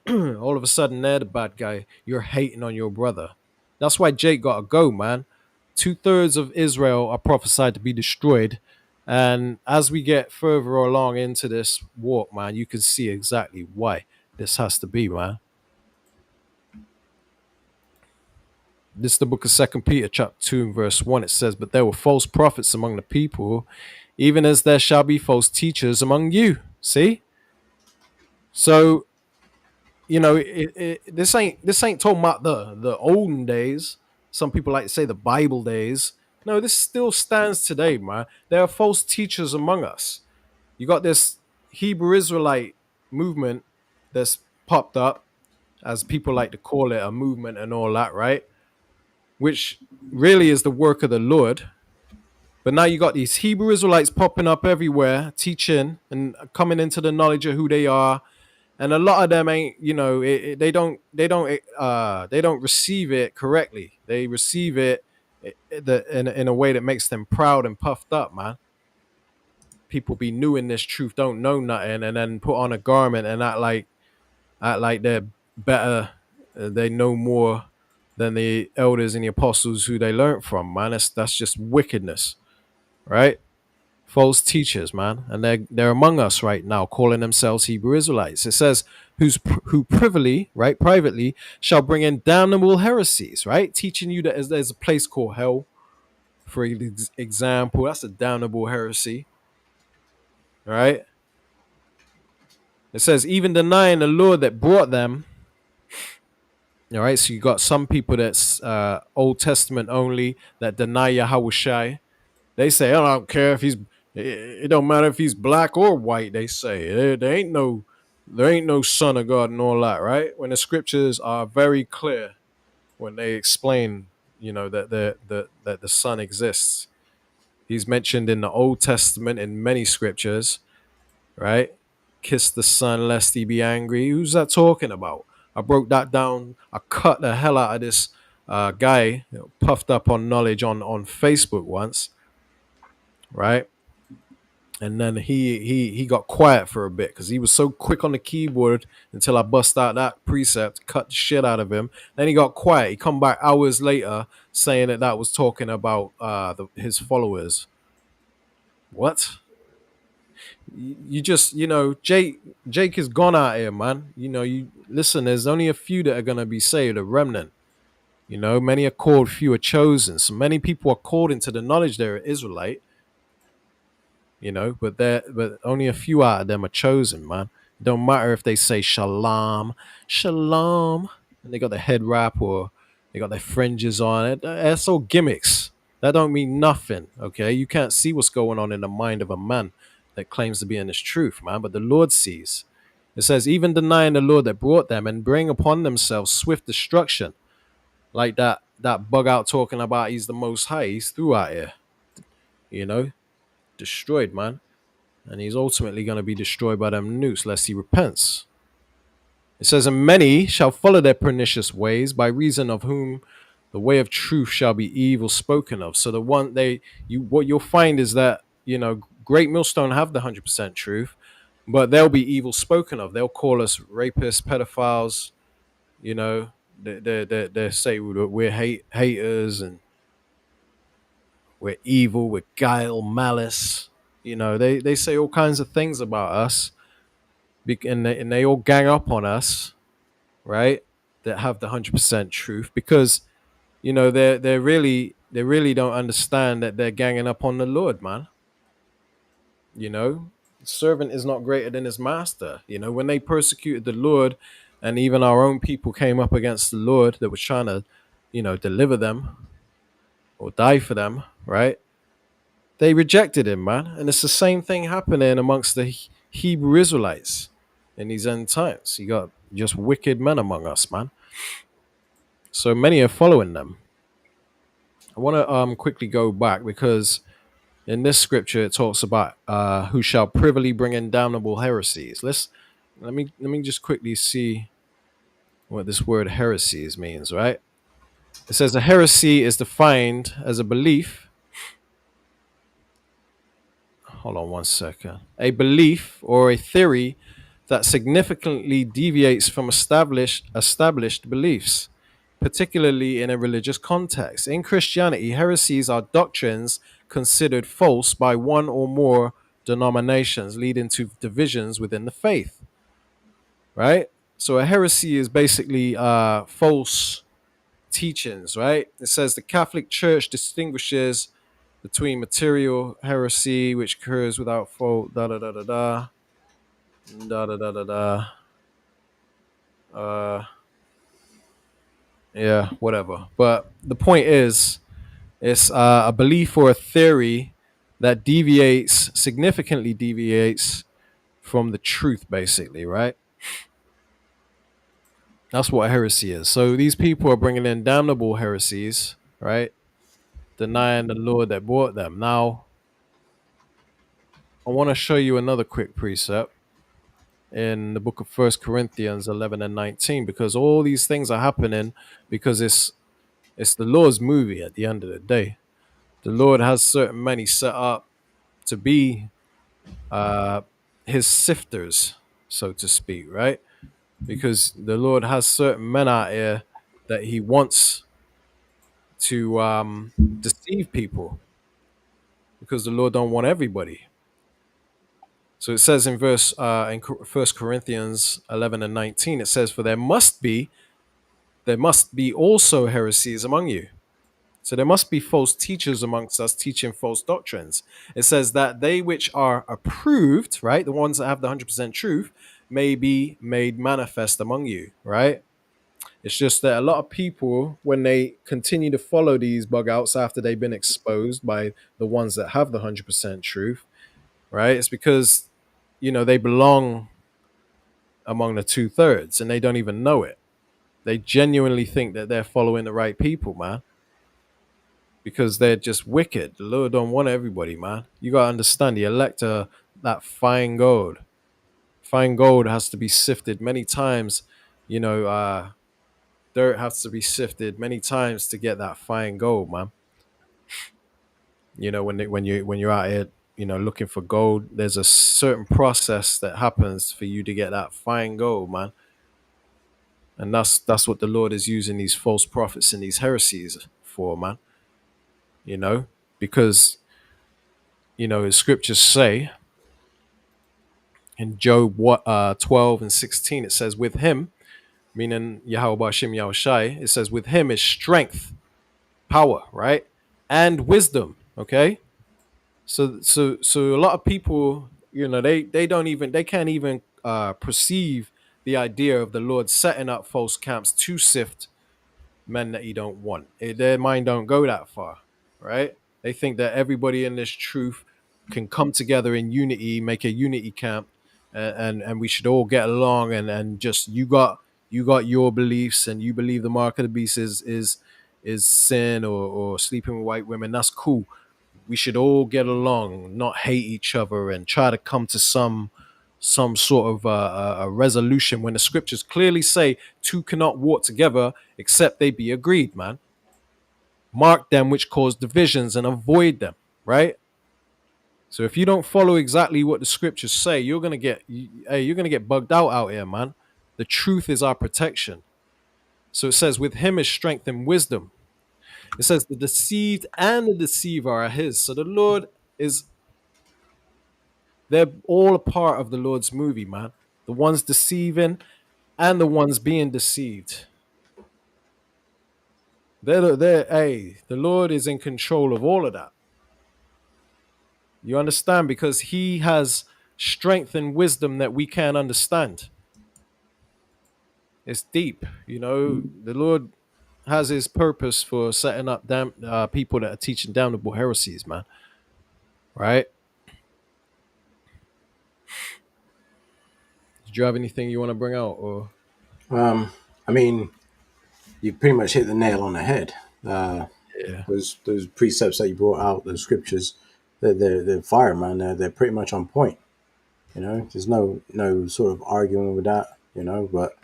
All of a sudden they're the bad guy. You're hating on your brother. That's why Jake gotta go, man. 2/3 of Israel are prophesied to be destroyed. And as we get further along into this walk, man, you can see exactly why this has to be, man. This is the book of 2 Peter, chapter 2, and verse 1. It says, "But there were false prophets among the people, even as there shall be false teachers among you." See? So, this ain't talking about the olden days. Some people like to say the Bible days. No, this still stands today, man. There are false teachers among us. You got this Hebrew Israelite movement that's popped up, as people like to call it, a movement and all that, right? Which really is the work of the Lord. But now you got these Hebrew Israelites popping up everywhere, teaching and coming into the knowledge of who they are. And a lot of them ain't, they don't receive it correctly. They receive it in a way that makes them proud and puffed up, man. People be new in this truth, don't know nothing, and then put on a garment and act like they're better. They know more than the elders and the apostles who they learned from, man. That's just wickedness, right? false teachers, man, and they're among us right now, calling themselves Hebrew Israelites. It says, who privily, right, privately, shall bring in damnable heresies, right, teaching you that there's a place called hell, for example. That's a damnable heresy, right? It says, even denying the Lord that brought them. All right, so you got some people that's Old Testament only that deny Yahweh. They say, "Oh, I don't care if he's. It don't matter if he's black or white." They say there ain't no son of God and all that, right? When the scriptures are very clear when they explain, that the son exists. He's mentioned in the Old Testament in many scriptures, right? Kiss the son lest he be angry. Who's that talking about? I broke that down. I cut the hell out of this guy, puffed up on knowledge on Facebook once, right? And then he got quiet for a bit because he was so quick on the keyboard until I bust out that precept, cut the shit out of him. Then he got quiet. He come back hours later saying that was talking about his followers. What? You just Jake is gone out here, man. You listen. There's only a few that are gonna be saved, a remnant. Many are called, few are chosen. So many people are called into the knowledge they're an Israelite, but only a few out of them are chosen, man. It don't matter if they say shalom, shalom, and they got the head wrap or they got their fringes on it. That's all gimmicks. That don't mean nothing. Okay, you can't see what's going on in the mind of a man that claims to be in this truth, man. But the Lord sees. It says, even denying the Lord that brought them and bring upon themselves swift destruction, like that bug out talking about he's the Most High. He's through out here, you know, destroyed, man. And he's ultimately going to be destroyed by them nukes lest he repents. It says, and many shall follow their pernicious ways, by reason of whom the way of truth shall be evil spoken of. So what you'll find is that, Great Millstone have the 100% truth, but they'll be evil spoken of. They'll call us rapists, pedophiles, you know, they say we're haters and we're evil, we're guile, malice. They say all kinds of things about us, and they all gang up on us, right? That have the 100% truth because they really don't understand that they're ganging up on the Lord, man. You know, servant is not greater than his master. When they persecuted the Lord, and even our own people came up against the Lord that was trying to, deliver them or die for them, right? They rejected him, man. And it's the same thing happening amongst the Hebrew Israelites in these end times. You got just wicked men among us, man. So many are following them. I want to quickly go back because in this scripture it talks about who shall privily bring in damnable heresies. Let me just quickly see what this word heresies means, right? It says a heresy is defined as a belief. Hold on one second. A belief or a theory that significantly deviates from established beliefs, particularly in a religious context. In Christianity, heresies are doctrines considered false by one or more denominations, leading to divisions within the faith. Right? So a heresy is basically false teachings, right? It says the Catholic Church distinguishes between material heresy, which occurs without fault, da da da da da, da da da da da. Uh, yeah, whatever. But the point is, it's a belief or a theory that significantly deviates from the truth, basically, right? That's what heresy is. So these people are bringing in damnable heresies, right? Denying the Lord that brought them. Now, I want to show you another quick precept in the book of First Corinthians 11 and 19, because all these things are happening because it's the Lord's movie at the end of the day. The Lord has certain men he set up to be uh, his sifters, so to speak, right? Because the Lord has certain men out here that he wants to deceive people, because the Lord don't want everybody. So it says in verse in 1 Corinthians 11 and 19, it says, "For there must be also heresies among you." So there must be false teachers amongst us teaching false doctrines. It says that they which are approved, right, the ones that have the 100% truth, may be made manifest among you, right? It's just that a lot of people, when they continue to follow these bug outs after they've been exposed by the ones that have the 100% truth, right? It's because, they belong among the 2/3 and they don't even know it. They genuinely think that they're following the right people, man, because they're just wicked. The Lord don't want everybody, man. You got to understand the elect are that fine gold. Fine gold has to be sifted many times. Dirt has to be sifted many times to get that fine gold, man. When you're out here, looking for gold, there's a certain process that happens for you to get that fine gold, man. And that's what the Lord is using these false prophets and these heresies for, man. You know, because his scriptures say in Job 12 and 16, it says, "With him," meaning Yahweh Hashem Yahushai, it says, "With him is strength, power, right, and wisdom." Okay, so a lot of people, they don't even they can't even perceive the idea of the Lord setting up false camps to sift men that he don't want. Their mind don't go that far, right? They think that everybody in this truth can come together in unity, make a unity camp, and we should all get along. And just you got your beliefs, and you believe the mark of the beast is sin, or sleeping with white women. That's cool. We should all get along, not hate each other, and try to come to some sort of a resolution, when the scriptures clearly say two cannot walk together except they be agreed, man. Mark them which cause divisions and avoid them, right? So if you don't follow exactly what the scriptures say, you're gonna get bugged out here, man. The truth is our protection. So it says, "With him is strength and wisdom." It says, "The deceived and the deceiver are his." So the Lord is they're all a part of the Lord's movie, man. The ones deceiving and the ones being deceived. The Lord is in control of all of that. You understand? Because he has strength and wisdom that we can't understand. It's deep. The Lord has his purpose for setting up people that are teaching damnable heresies, man. Right? Did you have anything you want to bring out? Or I mean, you pretty much hit the nail on the head. Uh, yeah, those precepts that you brought out, those scriptures, they're fire, man. They're pretty much on point. There's no sort of arguing with that. But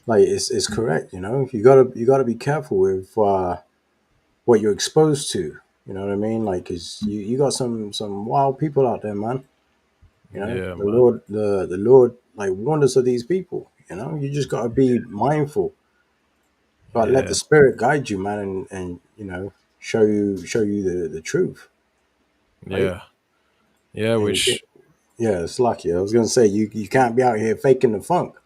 like it's correct. You gotta be careful with what you're exposed to. You know what I mean? Like, cause you got some wild people out there, man. yeah, The man. Lord like warned us of these people. You just gotta be mindful, but let Yeah, the Spirit guide you, man, and show you the truth, right? yeah, yeah. And you Which can, yeah, it's lucky. I was gonna say you can't be out here faking the funk.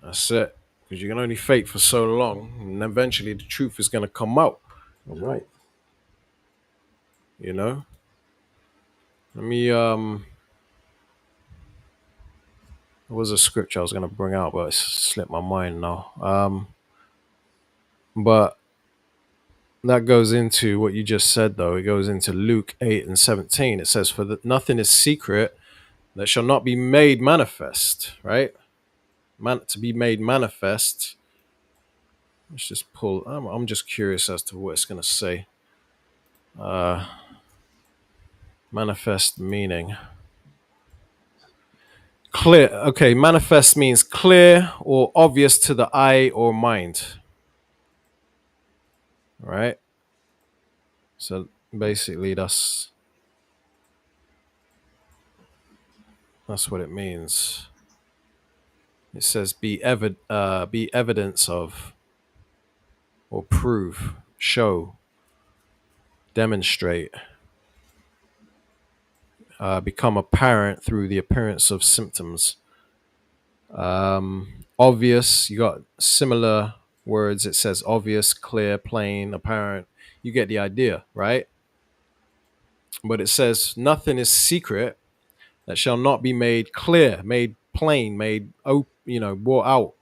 That's it. Because you can only fake for so long, and eventually the truth is going to come out. That's right. You know. Let me There was a scripture I was going to bring out, but it slipped my mind now. But that goes into what you just said, though. It goes into Luke 8 and 17. It says, "For that nothing is secret that shall not be made manifest." Right? To be made manifest. Let's just pull. I'm just curious as to what it's going to say. Manifest meaning. Clear. Okay, manifest means clear or obvious to the eye or mind. Right? So basically that's what it means. It says be evidence of, or prove, show, demonstrate. become apparent through the appearance of symptoms. Obvious, you got similar words. It says obvious, clear, plain, apparent. You get the idea, right? But it says nothing is secret that shall not be made clear, made plain, made brought out.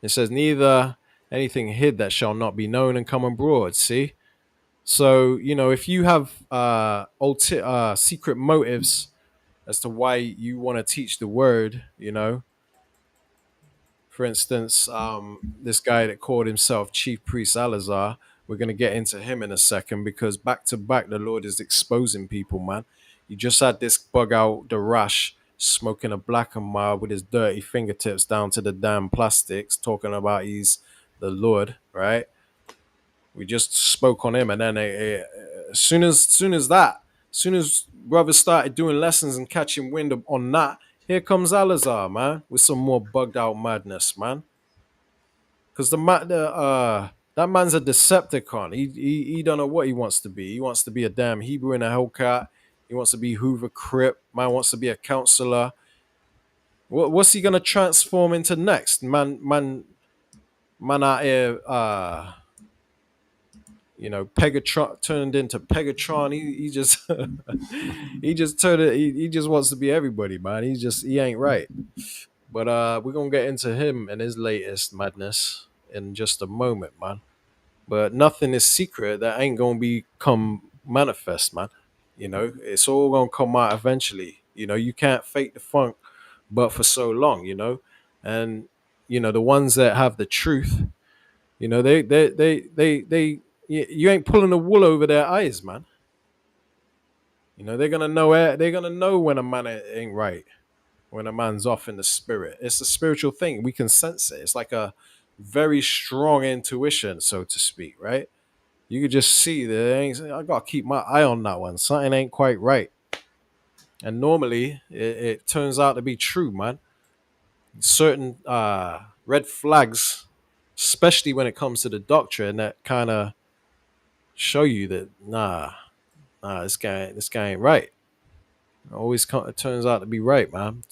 It says neither anything hid that shall not be known and come abroad. See, so if you have secret motives as to why you want to teach the word, for instance, this guy that called himself Chief Priest Alazar, we're going to get into him in a second because back to back, the Lord is exposing people, man. You just had this bug out, the rush, smoking a black and mild with his dirty fingertips down to the damn plastics, talking about he's the Lord, right? We just spoke on him, and then as soon as brothers started doing lessons and catching wind on that, here comes Alazar, man, with some more bugged out madness, man. Because that man's a Decepticon. He don't know what he wants to be. He wants to be a damn Hebrew in a Hellcat. He wants to be Hoover Crip. Man wants to be a counselor. What's he gonna transform into next? Man out here, Pegatron turned into Pegatron. He just he just turned it. He just wants to be everybody, man. He ain't right. But we're gonna get into him and his latest madness in just a moment, man. But nothing is secret that ain't gonna become manifest, man. It's all gonna come out eventually. You can't fake the funk, but for so long, and the ones that have the truth, you ain't pulling the wool over their eyes, man. They're gonna know it. They're gonna know when a man ain't right, when a man's off in the spirit. It's a spiritual thing. We can sense it. It's like a very strong intuition, so to speak, right? You could just see that I gotta keep my eye on that one. Something ain't quite right. And normally it turns out to be true, man. Certain red flags, especially when it comes to the doctrine, that kind of show you that this guy ain't right. It turns out to be right, man.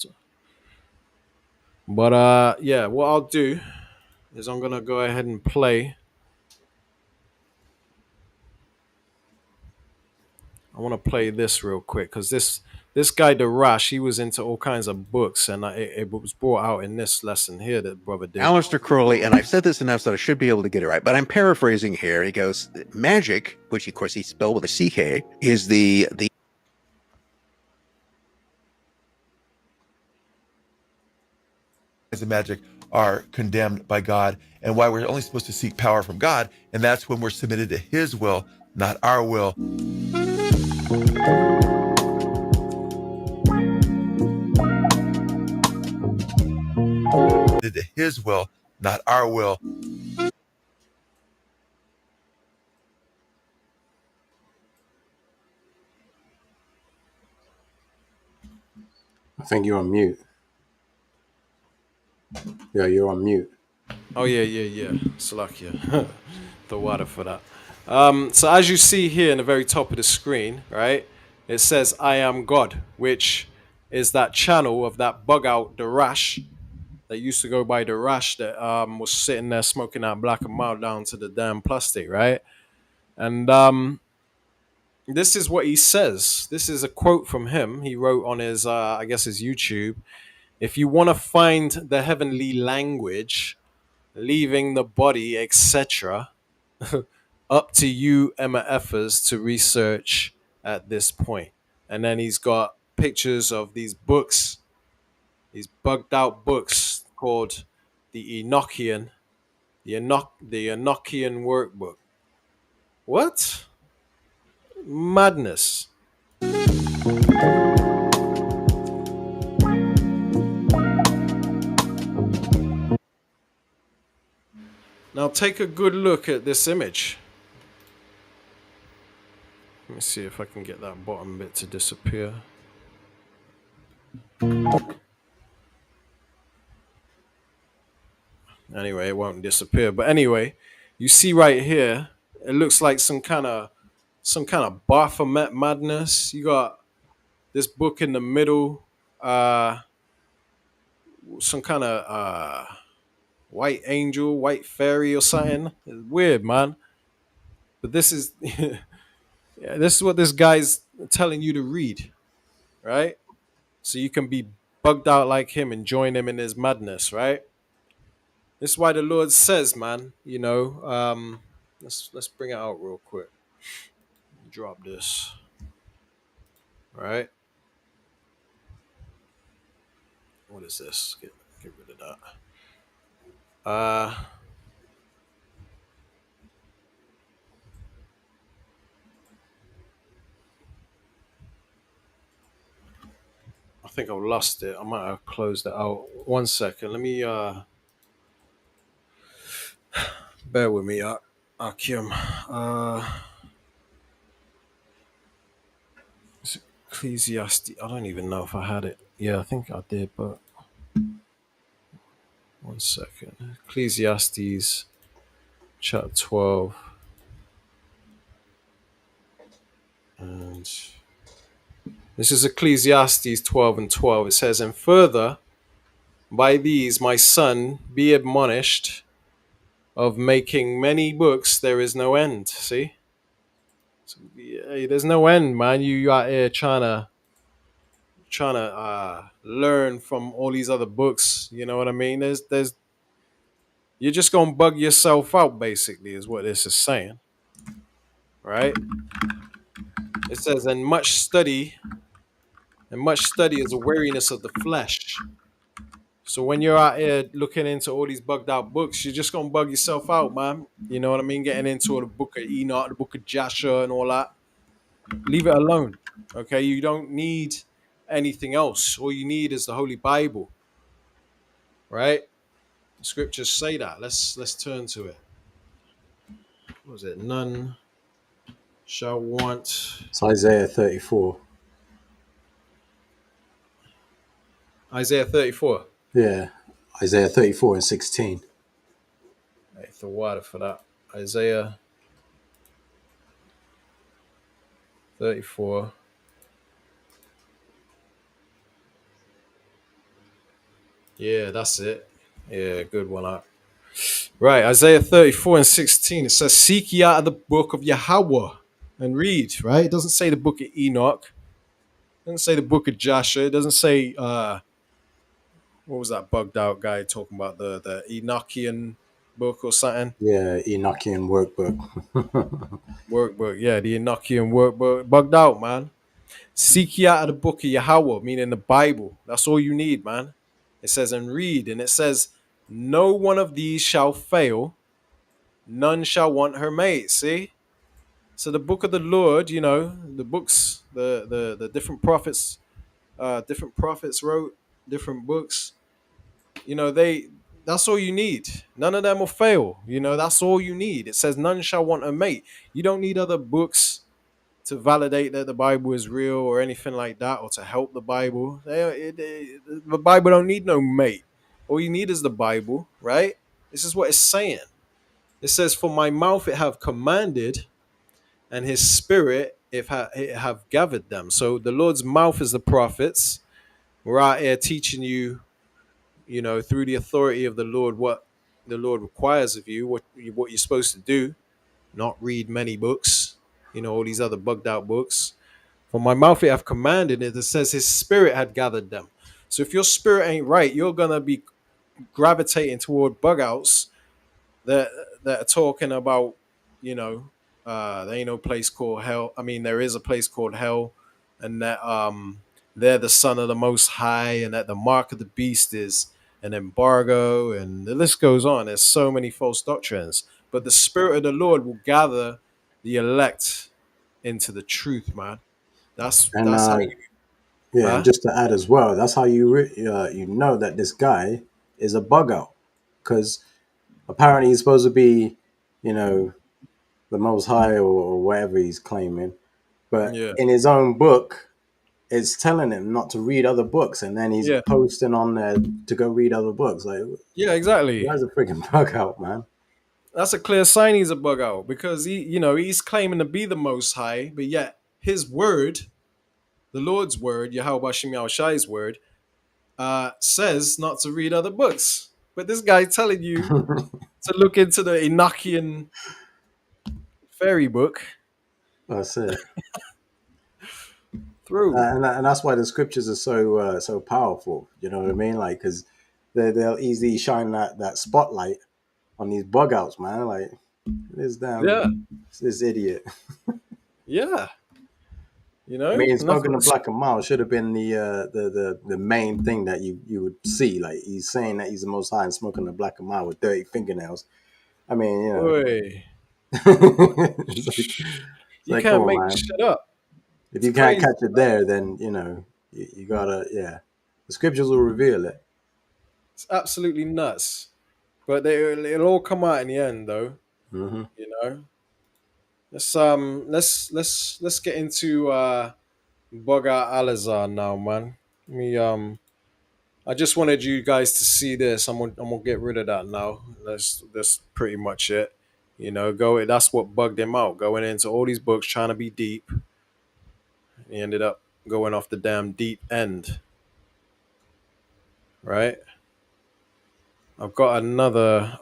But yeah, what I'll do is I'm gonna go ahead and play. I want to play this real quick because this guy Darash, he was into all kinds of books, and it was brought out in this lesson here that brother did. Aleister Crowley, and I've said this enough that I should be able to get it right, but I'm paraphrasing here. He goes, magic, which of course he spelled with a CK, is the of magic are condemned by God, and why we're only supposed to seek power from God, and that's when we're submitted to His will, not our will. To His will, not our will. I think you're on mute. Yeah, you're on mute. Oh yeah. Salakia. The water for that. So as you see here in the very top of the screen, right, it says "I am God," which is that channel of that bug out Darash that used to go by Darash that was sitting there smoking that black and mild down to the damn plastic, right? And this is what he says. This is a quote from him. He wrote on his, I guess, his YouTube. If you want to find the heavenly language, leaving the body, etc., up to you, Emma Effers, to research at this point. And then he's got pictures of these books, these bugged out books called the Enochian Workbook. What? Madness. Now take a good look at this image. Let me see if I can get that bottom bit to disappear. Anyway, it won't disappear. But anyway, you see right here, it looks like some kind of Baphomet madness. You got this book in the middle, uh, some kind of white angel, white fairy or something. It's weird, man. But this is yeah, this is what this guy's telling you to read, right? So you can be bugged out like him and join him in his madness, right? This is why the Lord says, man, let's bring it out real quick. Drop this. All right. What is this? Get rid of that. Uh I think I've lost it. I might have closed it out. 1 second. Let me bear with me, Akim. Ecclesiastes. I don't even know if I had it. Yeah, I think I did, but 1 second. Ecclesiastes chapter 12. And this is Ecclesiastes 12 and 12. It says, and further, by these, my son, be admonished of making many books, there is no end. See? So, yeah, there's no end, man. You out here trying to learn from all these other books. You know what I mean? There's you're just gonna bug yourself out, basically, is what this is saying, right? It says, and much study is a weariness of the flesh. So when you're out here looking into all these bugged out books, you're just gonna bug yourself out, man. You know what I mean? Getting into the book of Enoch, the book of Joshua, and all that. Leave it alone. Okay, you don't need anything else. All you need is the Holy Bible, right? The scriptures say that. Let's turn to it. What was it? None shall want. It's Isaiah 34. Isaiah 34. Yeah, Isaiah 34 and 16. Hey, the water for that. Isaiah 34. Yeah, that's it. Yeah, good one. Right, Isaiah 34 and 16. It says, seek ye out of the book of Yahweh and read, right? It doesn't say the book of Enoch. It doesn't say the book of Joshua. It doesn't say what was that bugged out guy talking about the Enochian book or something? Yeah, Enochian workbook. Workbook, yeah, the Enochian workbook. Bugged out, man. Seek ye out of the book of Yahweh, meaning the Bible. That's all you need, man. It says, and read, and it says, no one of these shall fail, none shall want her mate. See? So the book of the Lord, the books, the different prophets wrote different books. They that's all you need. None of them will fail. That's all you need. It says none shall want a mate. You don't need other books to validate that the Bible is real or anything like that, or to help the Bible. The Bible don't need no mate. All you need is the Bible, right? This is what it's saying. It says, "For my mouth it have commanded, and His Spirit it have gathered them." So the Lord's mouth is the prophets. We're out here teaching you, through the authority of the Lord, what the Lord requires of you, what you're supposed to do. Not read many books, all these other bugged out books. For my mouth it have commanded it. It says His Spirit had gathered them. So if your spirit ain't right, you're gonna be gravitating toward bug outs that that are talking about, there ain't no place called hell. I mean, there is a place called hell, and that they're the son of the Most High, and that the mark of the beast is an embargo, and the list goes on. There's so many false doctrines, but the Spirit of the Lord will gather the elect into the truth, man. And That's how you, yeah, and huh? just to add as well, that's how you know that this guy is a bug out, because apparently he's supposed to be, you know, the Most High, or whatever he's claiming, but Yeah, in his own book, it's telling him not to read other books, and then he's yeah, posting on there to go read other books. Like, yeah, exactly. guy's a freaking bug out, man. That's a clear sign he's a bug out because he's claiming to be the Most High, but yet his word, the Lord's word, Yahweh Shem Shai's word, says not to read other books. But this guy telling you to look into the Enochian fairy book That's it. through. And that's why the scriptures are so powerful. You know what I mean? Like, because they'll easily shine that spotlight on these bug outs, man. Like this Yeah, this idiot. yeah. You I know, mean, and that's smoking what a black and mild should have been the main thing that you would see. Like he's saying that he's the most high and smoking a black and mild with dirty fingernails. I mean, you know, boy. it's You like, come can't on, make man. shit up. If It's you can't crazy. catch it there, then you know you gotta, yeah. The scriptures will reveal it. It's absolutely nuts. But it'll all come out in the end, though. Hmm. You know. Let's get into Boga Alizar now, man. Me I just wanted you guys to see this. I'm gonna get rid of that now. That's pretty much it. You know, go. That's what bugged him out. Going into all these books, trying to be deep. He ended up going off the damn deep end, right? I've got another.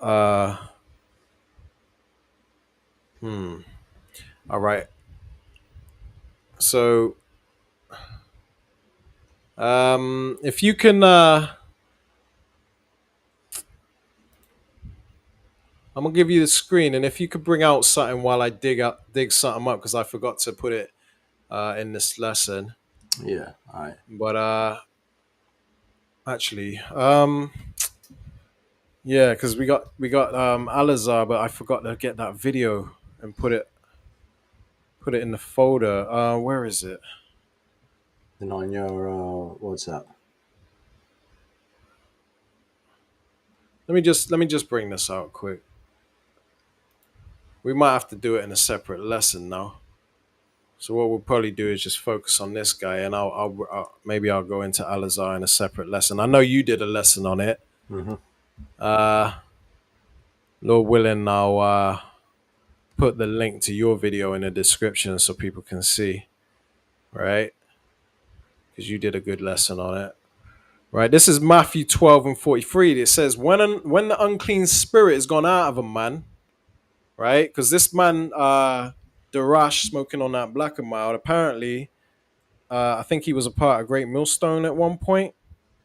All right. So, if you can, I'm gonna give you the screen, and if you could bring out something while I dig something up because I forgot to put it in this lesson. Yeah. All right. But actually, yeah, because we got Alizar, but I forgot to get that video and put it in the folder. Where is it? Then on your WhatsApp. Let me just bring this out quick. We might have to do it in a separate lesson now. So what we'll probably do is just focus on this guy, and maybe I'll go into Alizar in a separate lesson. I know you did a lesson on it. Hmm. Uh, Lord willing, I'll put the link to your video in the description so people can see, right? Because you did a good lesson on it. Right, this is Matthew 12 and 43. It says, when the unclean spirit is gone out of a man, right? Because this man, Darash, smoking on that black and mild, apparently, I think he was a part of Great Millstone at one point,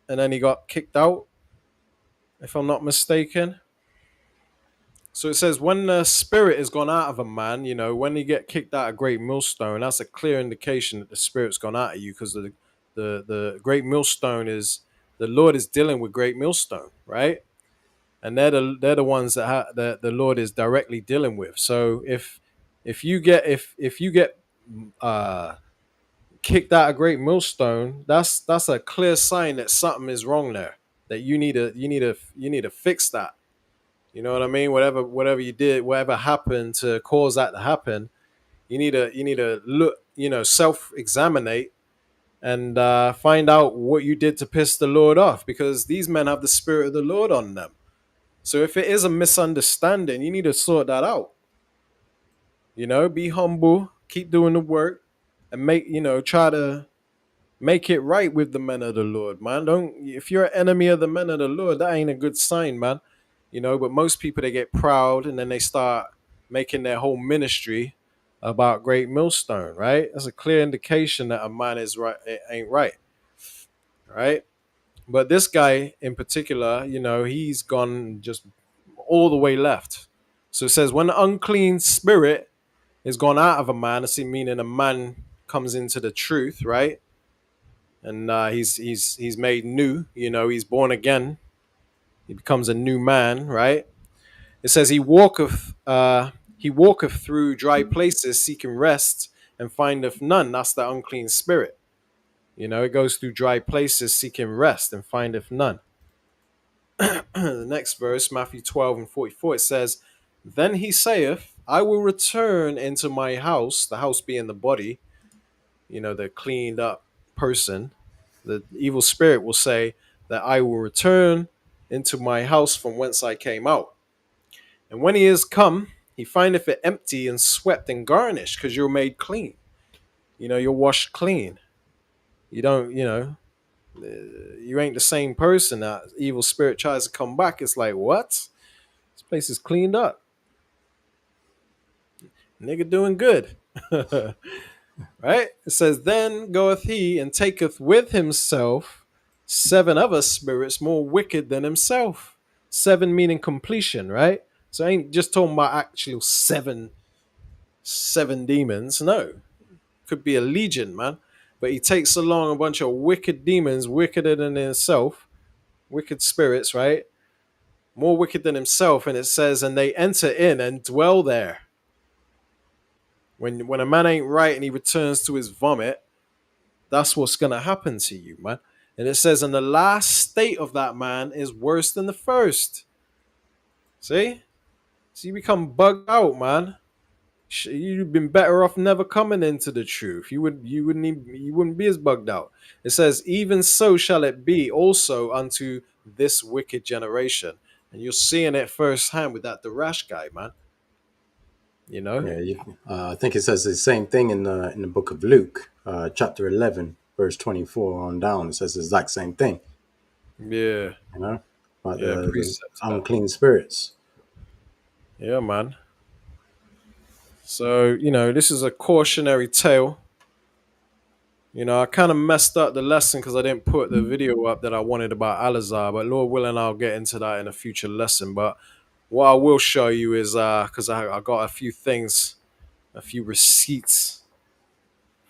and then he got kicked out, if I'm not mistaken. So it says, when the spirit is gone out of a man, you know, when you get kicked out of Great Millstone, that's a clear indication that the spirit's gone out of you because the Great Millstone is, the Lord is dealing with Great Millstone, right? And they're the ones that the Lord is directly dealing with. So if you get uh, kicked out of Great Millstone, that's a clear sign that something is wrong there. That you need to fix that. You know what I mean? Whatever you did, whatever happened to cause that to happen, you need to look, self-examinate and find out what you did to piss the Lord off, because these men have the spirit of the Lord on them. So if it is a misunderstanding, you need to sort that out. Be humble, keep doing the work, and try to make it right with the men of the Lord, man. Don't If you're an enemy of the men of the Lord, that ain't a good sign, man. But most people, they get proud and then they start making their whole ministry about Great Millstone, right? That's a clear indication that a man is right, it ain't right, right? But this guy in particular, he's gone just all the way left. So it says, when the unclean spirit is gone out of a man, it's meaning a man comes into the truth, right? And he's made new. He's born again. He becomes a new man, right? It says he walketh through dry places seeking rest and findeth none. That's the unclean spirit. It goes through dry places seeking rest and findeth none. The next verse, Matthew 12 and 44, it says, then he saith, I will return into my house, the house being the body, the cleaned up person. The evil spirit will say that I will return into my house from whence I came out. And when he is come, he findeth it empty and swept and garnished, because you're made clean. You're washed clean. You don't, you ain't the same person. That evil spirit tries to come back. It's like, what? This place is cleaned up. Nigga doing good. Right? It says, then goeth he and taketh with himself seven other spirits more wicked than himself. Seven meaning completion, right? So I ain't just talking about actual seven demons. No. Could be a legion, man. But he takes along a bunch of wicked demons, wickeder than himself, wicked spirits, right? More wicked than himself. And it says, and they enter in and dwell there. When a man ain't right and he returns to his vomit, that's what's gonna happen to you, man. And it says, and the last state of that man is worse than the first. See? So you become bugged out, man. You'd been better off never coming into the truth. You wouldn't be as bugged out. It says, even so shall it be also unto this wicked generation. And you're seeing it firsthand with that Darash guy, man. You know? Yeah, I think it says the same thing in the book of Luke, chapter 11, verse 24 on down. It says the exact same thing. Yeah. You know, like Yeah, the precepts, man. unclean spirits. Yeah, man. So, this is a cautionary tale. I kind of messed up the lesson because I didn't put the video up that I wanted about Alazar, but Lord willing, I'll get into that in a future lesson. But what I will show you is because I got a few things, a few receipts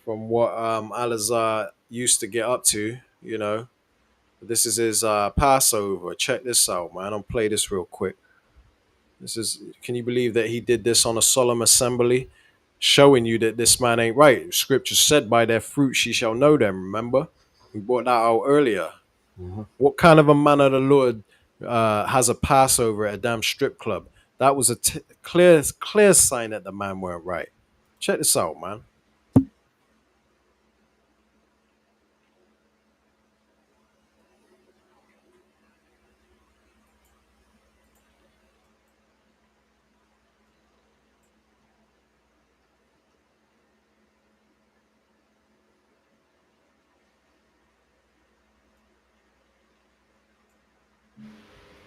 from what Alazar used to get up to. This is his Passover. Check this out, man. I'll play this real quick. This is, can you believe that he did this on a solemn assembly? Showing you that this man ain't right. Scripture said, by their fruit she shall know them, remember? We brought that out earlier. Hmm. What kind of a man of the Lord has a Passover at a damn strip club? That was a clear sign that the man weren't right. Check this out, man.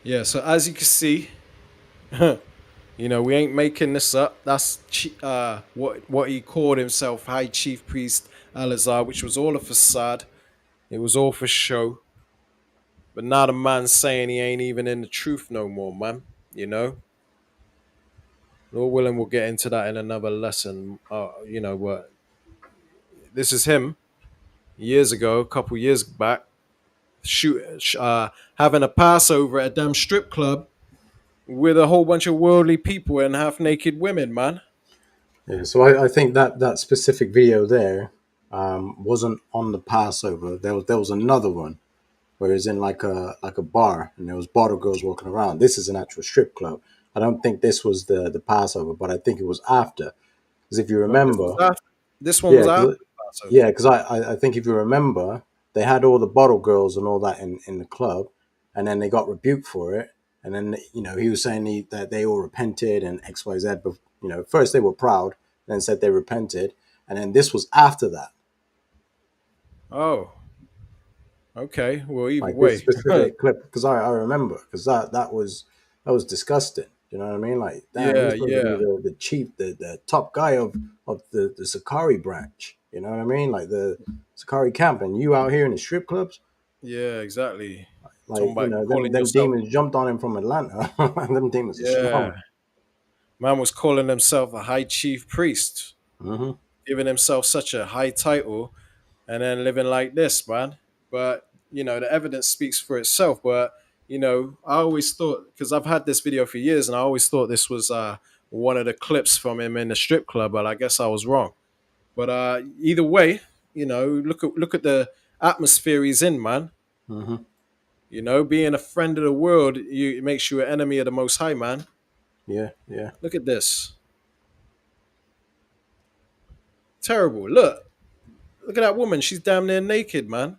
Yeah, so as you can see, we ain't making this up. That's what he called himself, High Chief Priest Alazar, which was all a facade. It was all for show. But now the man's saying he ain't even in the truth no more, man. You know? Lord willing, we'll get into that in another lesson. What this is him years ago, a couple years back, having a Passover at a damn strip club with a whole bunch of worldly people and half naked women, man. Yeah, so I think that specific video there wasn't on the Passover. There was another one where it's in like a bar and there was bottle girls walking around. This is an actual strip club. I don't think this was the Passover, but I think it was after. Because if you No, this was remember, after. This one was yeah, after because the Passover. yeah, because I think if you remember, they had all the bottle girls and all that in the club, and then they got rebuked for it. And then he was saying that they all repented and X Y Z. But first they were proud, then said they repented, and then this was after that. Oh, okay. Well, either Like this way. specific clip, because I remember because that was disgusting. You know what I mean? Like, damn, you're Yeah, supposed to be yeah, the chief, the top guy of the Sakari branch. You know what I mean? Like the Sakari camp, and you out here in the strip clubs. yeah, exactly. Talking Like, about them calling them yourself. demons jumped on him from Atlanta. Them demons are Yeah, strong. man was calling himself a high chief priest, Hmm. giving himself such a high title, and then living like this, man. But the evidence speaks for itself. But I always thought, because I've had this video for years, and I always thought this was one of the clips from him in the strip club. But I guess I was wrong. But either way, look at the atmosphere he's in, man. Hmm. Being a friend of the world, it makes you an enemy of the Most High, man. Yeah, yeah. Look at this, terrible. Look at that woman. She's damn near naked, man.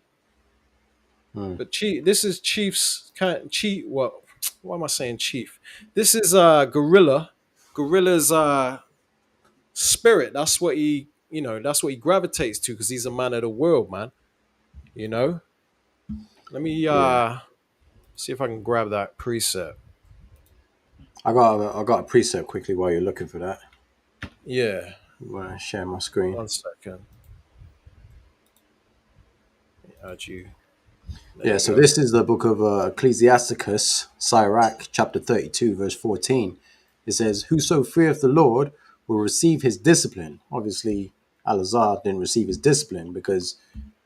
Mm. But this is Chief's kind Chief. What? Why am I saying Chief? This is Gorilla. Gorilla's spirit. That's what he. That's what he gravitates to because he's a man of the world, man. You know, let me Yeah. see if I can grab that preset. I got a preset quickly while you're looking for that. Yeah, I'm gonna share my screen. 1 second. Add you. There Yeah, you so go. this is the book of Ecclesiasticus, Sirach, chapter 32, verse 14. It says, "Whoso feareth the Lord will receive his discipline." Obviously, Alazar didn't receive his discipline because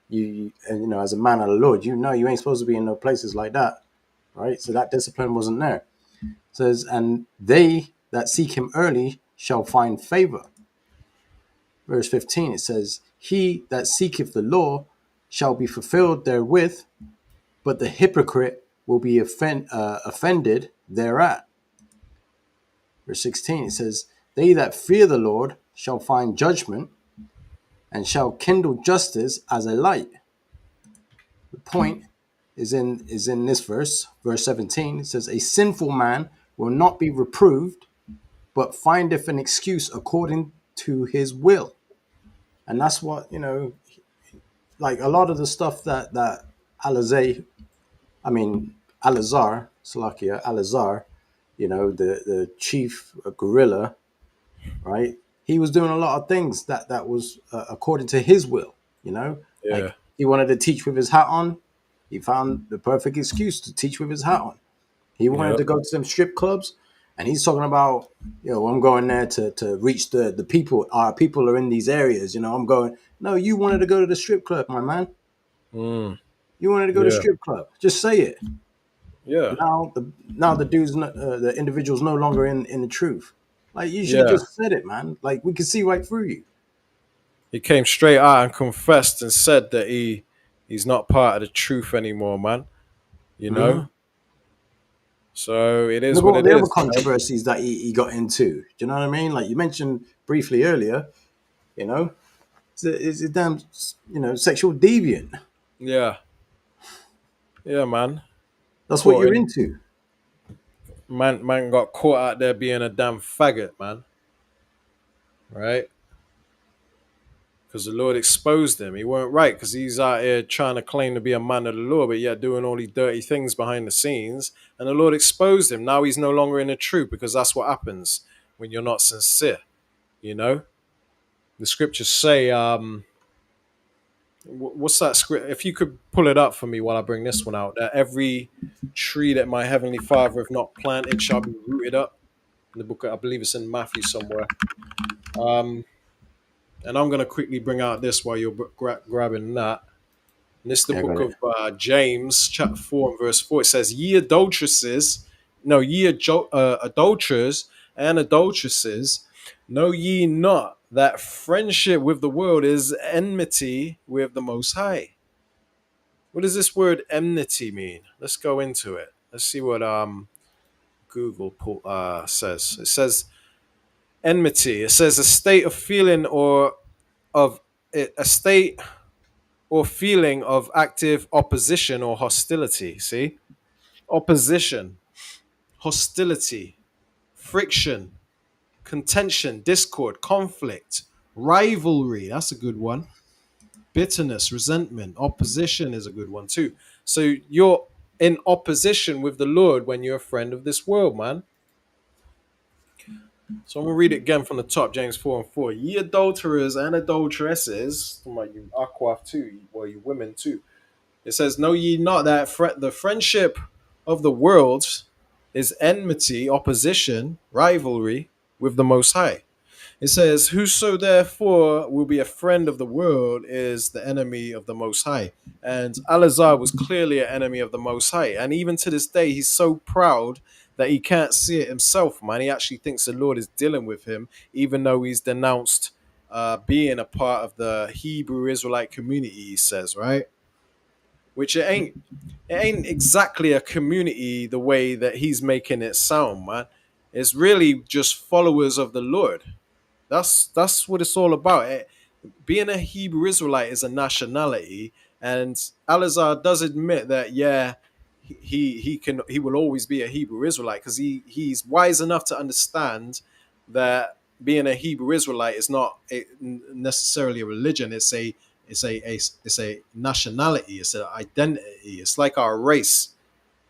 and, as a man of the Lord, you ain't supposed to be in no places like that, right? So that discipline wasn't there. It says, "And they that seek him early shall find favor." Verse 15, it says, "He that seeketh the law shall be fulfilled therewith, but the hypocrite will be offended thereat." Verse 16, it says, "They that fear the Lord shall find judgment and shall kindle justice as a light." The point is in this verse 17. It says, "A sinful man will not be reproved, but findeth an excuse according to his will." And that's what, like a lot of the stuff that Alazay, I mean, Alazar, Salakia, Alazar, the chief gorilla, right? He was doing a lot of things that was according to his will, Yeah, like he wanted to teach with his hat on. He found the perfect excuse to teach with his hat on. He wanted yeah, to go to some strip clubs, and he's talking about, I'm going there to reach the people. Our people are in these areas. I'm going. No, you wanted to go to the strip club, my man. mm, You wanted to go to yeah, strip club. Just say it. yeah, Now the dude's the individual's no longer in the truth. Like you should have yeah. just said it, man. Like we could see right through you. He came straight out and confessed and said that he's not part of the truth anymore, man. You know, Mm-hmm. so it is Look at what all it the other is. You know? controversies that he got into. Do you know what I mean? Like you mentioned briefly earlier, you know, it's a damn, sexual deviant. Yeah, yeah, man. That's what Caught you're in into. man got caught out there being a damn faggot, man. Right? Because the Lord exposed him. He weren't right because he's out here trying to claim to be a man of the Lord, but yet doing all these dirty things behind the scenes. And the Lord exposed him. Now he's no longer in the truth because that's what happens when you're not sincere. You know, the scriptures say, what's that script? If you could pull it up for me while I bring this one out, that every tree that my heavenly Father have not planted shall be rooted up. In the book, I believe it's in Matthew somewhere. Um, and I'm going to quickly bring out this while you're grabbing that. And this is the Yeah, I got book it. of James, chapter 4 and verse 4. It says, Ye adulteresses, no, adulterers and adulteresses, know ye not that friendship with the world is enmity with the Most High? What does this word enmity mean? Let's go into it. Let's see what Google says. It says enmity. It says a state of feeling or of a state or feeling of active opposition or hostility. See? Opposition, hostility, friction, contention, discord, conflict, rivalry. That's a good one. Bitterness, resentment, opposition is a good one too. So you're in opposition with the Lord when you're a friend of this world, man. So I'm gonna read it again from the top, James 4 and 4. Ye adulterers and adulteresses, talking about you aquaf too, well, you women too. It says, know ye not that the friendship of the world is enmity, opposition, rivalry with the Most High. It says, whoso therefore will be a friend of the world is the enemy of the Most High. And Alazar was clearly an enemy of the Most High. And even to this day, he's so proud that he can't see it himself, man. He actually thinks the Lord is dealing with him, even though he's denounced being a part of the Hebrew Israelite community, he says, right? Which it ain't exactly a community the way that he's making it sound, man. It's really just followers of the Lord. That's what it's all about. Being a Hebrew Israelite is a nationality, and Alazar does admit that, yeah, he will always be a Hebrew Israelite because he's wise enough to understand that being a Hebrew Israelite is not necessarily a religion. It's a it's a nationality. It's an identity. It's like our race.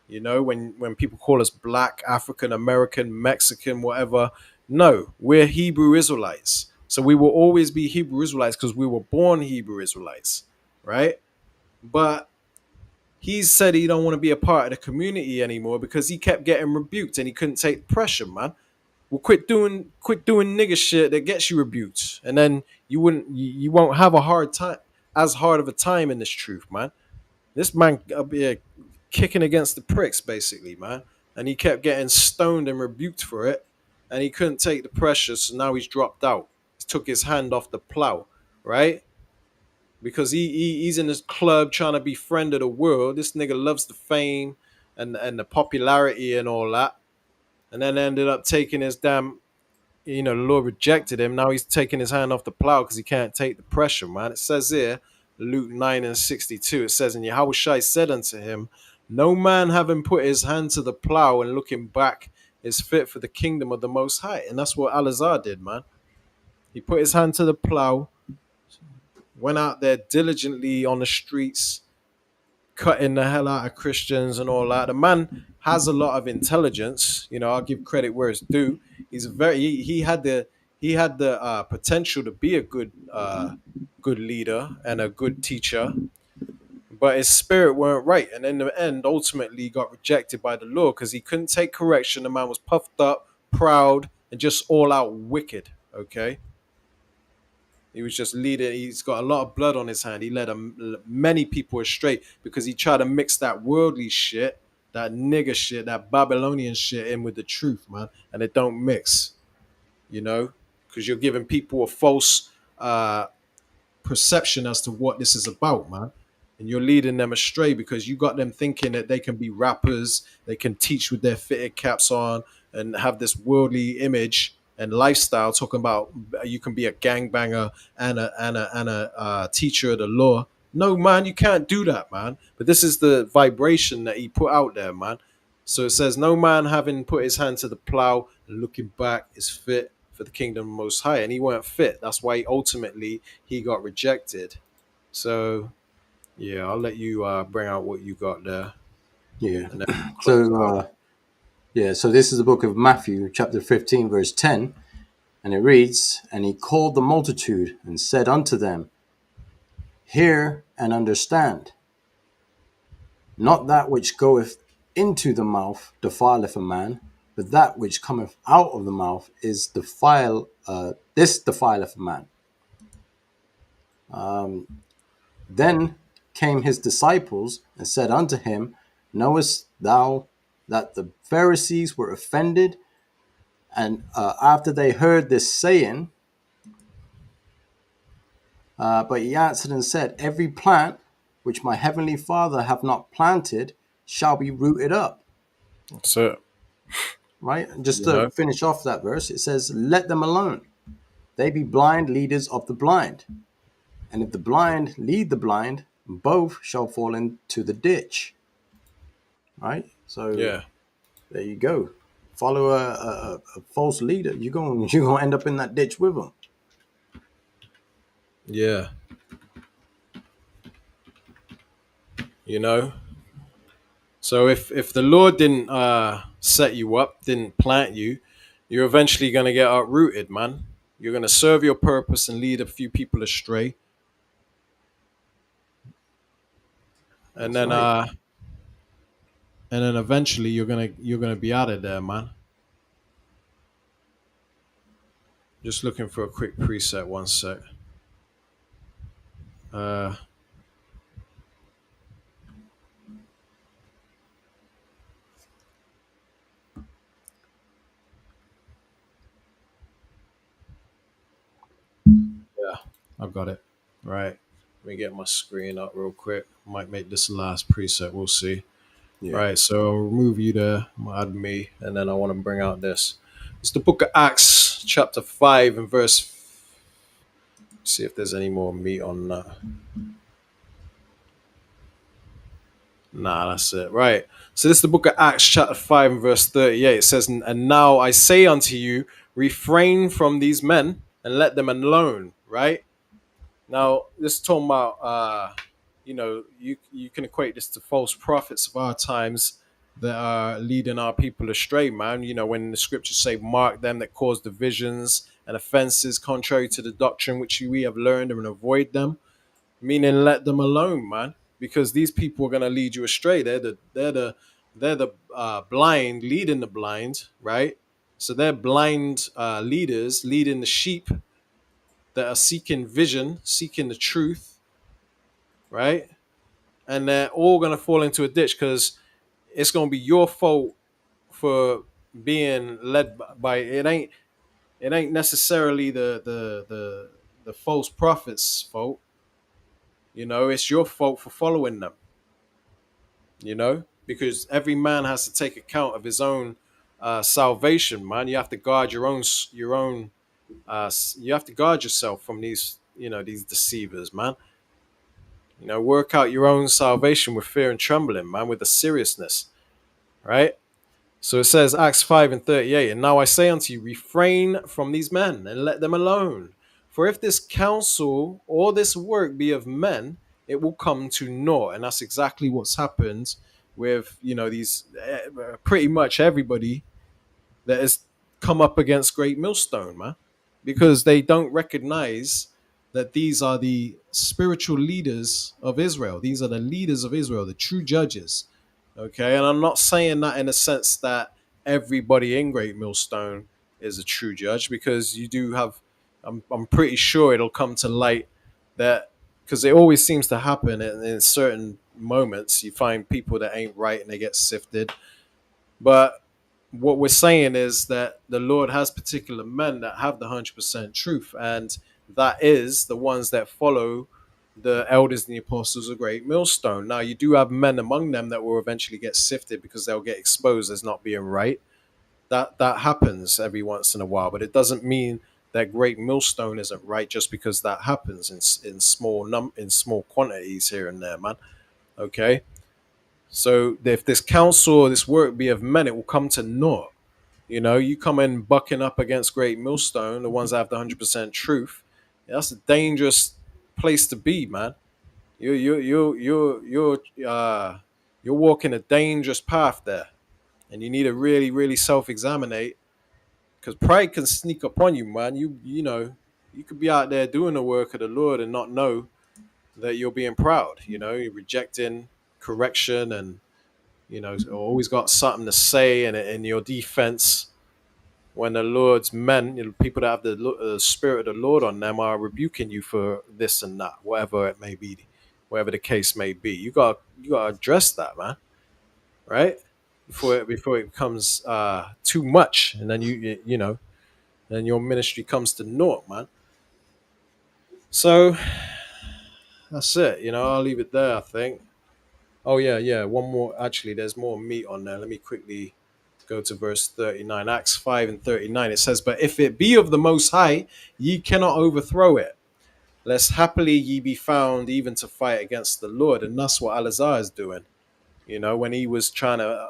You know, when people call us black, African American, Mexican, whatever. No, we're Hebrew Israelites. So we will always be Hebrew Israelites because we were born Hebrew Israelites, right? But he said he don't want to be a part of the community anymore because he kept getting rebuked and he couldn't take pressure, man. Well, quit doing nigger shit that gets you rebuked, and then you won't have a hard time, as hard of a time in this truth, man. This man kicking against the pricks, basically, man, and he kept getting stoned and rebuked for it, and he couldn't take the pressure, so now he's dropped out. He took his hand off the plow, right? Because he's in this club trying to be friend of the world. This nigga loves the fame and the popularity and all that, and then ended up taking his damn. The Lord rejected him. Now he's taking his hand off the plow because he can't take the pressure, man. It says here, Luke 9:62, it says, and Yahushua said unto him, no man having put his hand to the plow and looking back is fit for the kingdom of the Most High. And that's what Alazar did, man. He put his hand to the plow, went out there diligently on the streets, cutting the hell out of Christians and all that. The man has a lot of intelligence. I'll give credit where it's due. He had the potential to be a good leader and a good teacher, but his spirit weren't right. And in the end, ultimately, he got rejected by the Lord because he couldn't take correction. The man was puffed up, proud, and just all out wicked. Okay. He was just leading. He's got a lot of blood on his hand. He led many people astray because he tried to mix that worldly shit, that nigger shit, that Babylonian shit in with the truth, man. And it don't mix, because you're giving people a false perception as to what this is about, man. And you're leading them astray because you got them thinking that they can be rappers, they can teach with their fitted caps on and have this worldly image and lifestyle, talking about you can be a gangbanger and a teacher of the law. No, man, you can't do that, man. But this is the vibration that he put out there, man. So it says, no man having put his hand to the plow and looking back is fit for the kingdom most high. And he weren't fit. That's why ultimately he got rejected. So yeah, I'll let you bring out what you got there. Yeah. And then close So, out. so this is the book of Matthew, chapter 15, verse 10. And it reads, and he called the multitude and said unto them, hear and understand. Not that which goeth into the mouth defileth a man, but that which cometh out of the mouth is this defileth a man. Then came his disciples and said unto him, knowest thou that the Pharisees were offended? And after they heard this saying, but he answered and said, every plant which my heavenly Father hath not planted shall be rooted up. That's it. Right? And just You to know? finish off that verse, it says, let them alone. They be blind leaders of the blind. And if the blind lead the blind, both shall fall into the ditch. Right? So Yeah. there you go. Follow a false leader. You're gonna end up in that ditch with them. Yeah. You know? So if the Lord didn't set you up, didn't plant you, you're eventually gonna get uprooted, man. You're gonna serve your purpose and lead a few people astray. And That's then right. eventually you're gonna be out of there, man. Just looking for a quick preset, one sec. Uh yeah, I've got it. Right. Let me get my screen up real quick. Might make this last preset, we'll see. Yeah. Right, so I'll remove you there, add me, and then I want to bring out this. It's the book of Acts, chapter 5, and verse. See if there's any more meat on that. Nah, that's it. Right. So this is the book of Acts, chapter 5, and verse 38. It says, and now I say unto you, refrain from these men and let them alone. Right? Now, this is talking about, you can equate this to false prophets of our times that are leading our people astray, man. When the scriptures say, "Mark them that cause divisions and offenses contrary to the doctrine which we have learned, and avoid them," meaning let them alone, man, because these people are going to lead you astray. They're the blind leading the blind, right? So they're blind leaders leading the sheep that are seeking vision, seeking the truth, right? And they're all gonna fall into a ditch because it's gonna be your fault for being led by it. Ain't necessarily the false prophets' fault. It's your fault for following them. Because every man has to take account of his own salvation, man. You have to guard your own. You have to guard yourself from these deceivers, man. Work out your own salvation with fear and trembling, man, with a seriousness, right? So it says, Acts 5 and 38, "And now I say unto you, refrain from these men and let them alone. For if this counsel or this work be of men, it will come to naught." And that's exactly what's happened with, these pretty much everybody that has come up against Great Millstone, man, because they don't recognize that these are the spiritual leaders of Israel. These are the leaders of Israel, the true judges. Okay, and I'm not saying that in a sense that everybody in Great Millstone is a true judge, because you do have. I'm pretty sure it'll come to light that, because it always seems to happen in certain moments. You find people that ain't right and they get sifted, but what we're saying is that the Lord has particular men that have the 100% truth, and that is the ones that follow the elders and the apostles of Great Millstone. Now, you do have men among them that will eventually get sifted because they'll get exposed as not being right. That happens every once in a while, but it doesn't mean that Great Millstone isn't right just because that happens in small quantities here and there, man. Okay, so if this counsel or this work be of men, it will come to naught. You come in bucking up against Great Millstone, the ones that have the 100% truth. Yeah, that's a dangerous place to be, man. You're walking a dangerous path there, and you need to really, really self-examine, because pride can sneak up on you, man. You could be out there doing the work of the Lord and not know that you're being proud. You're rejecting correction, and always got something to say in your defense, when the Lord's men, people that have the spirit of the Lord on them, are rebuking you for this and that, whatever it may be, whatever the case may be. You got to address that, man, right? Before it becomes too much, and then then your ministry comes to naught, man. So that's it. I'll leave it there, I think. Oh yeah, yeah. One more. Actually, there's more meat on there. Let me quickly go to verse 39. Acts 5 and 39. It says, "But if it be of the Most High, ye cannot overthrow it, lest happily ye be found even to fight against the Lord." And that's what Alazar is doing. When he was trying to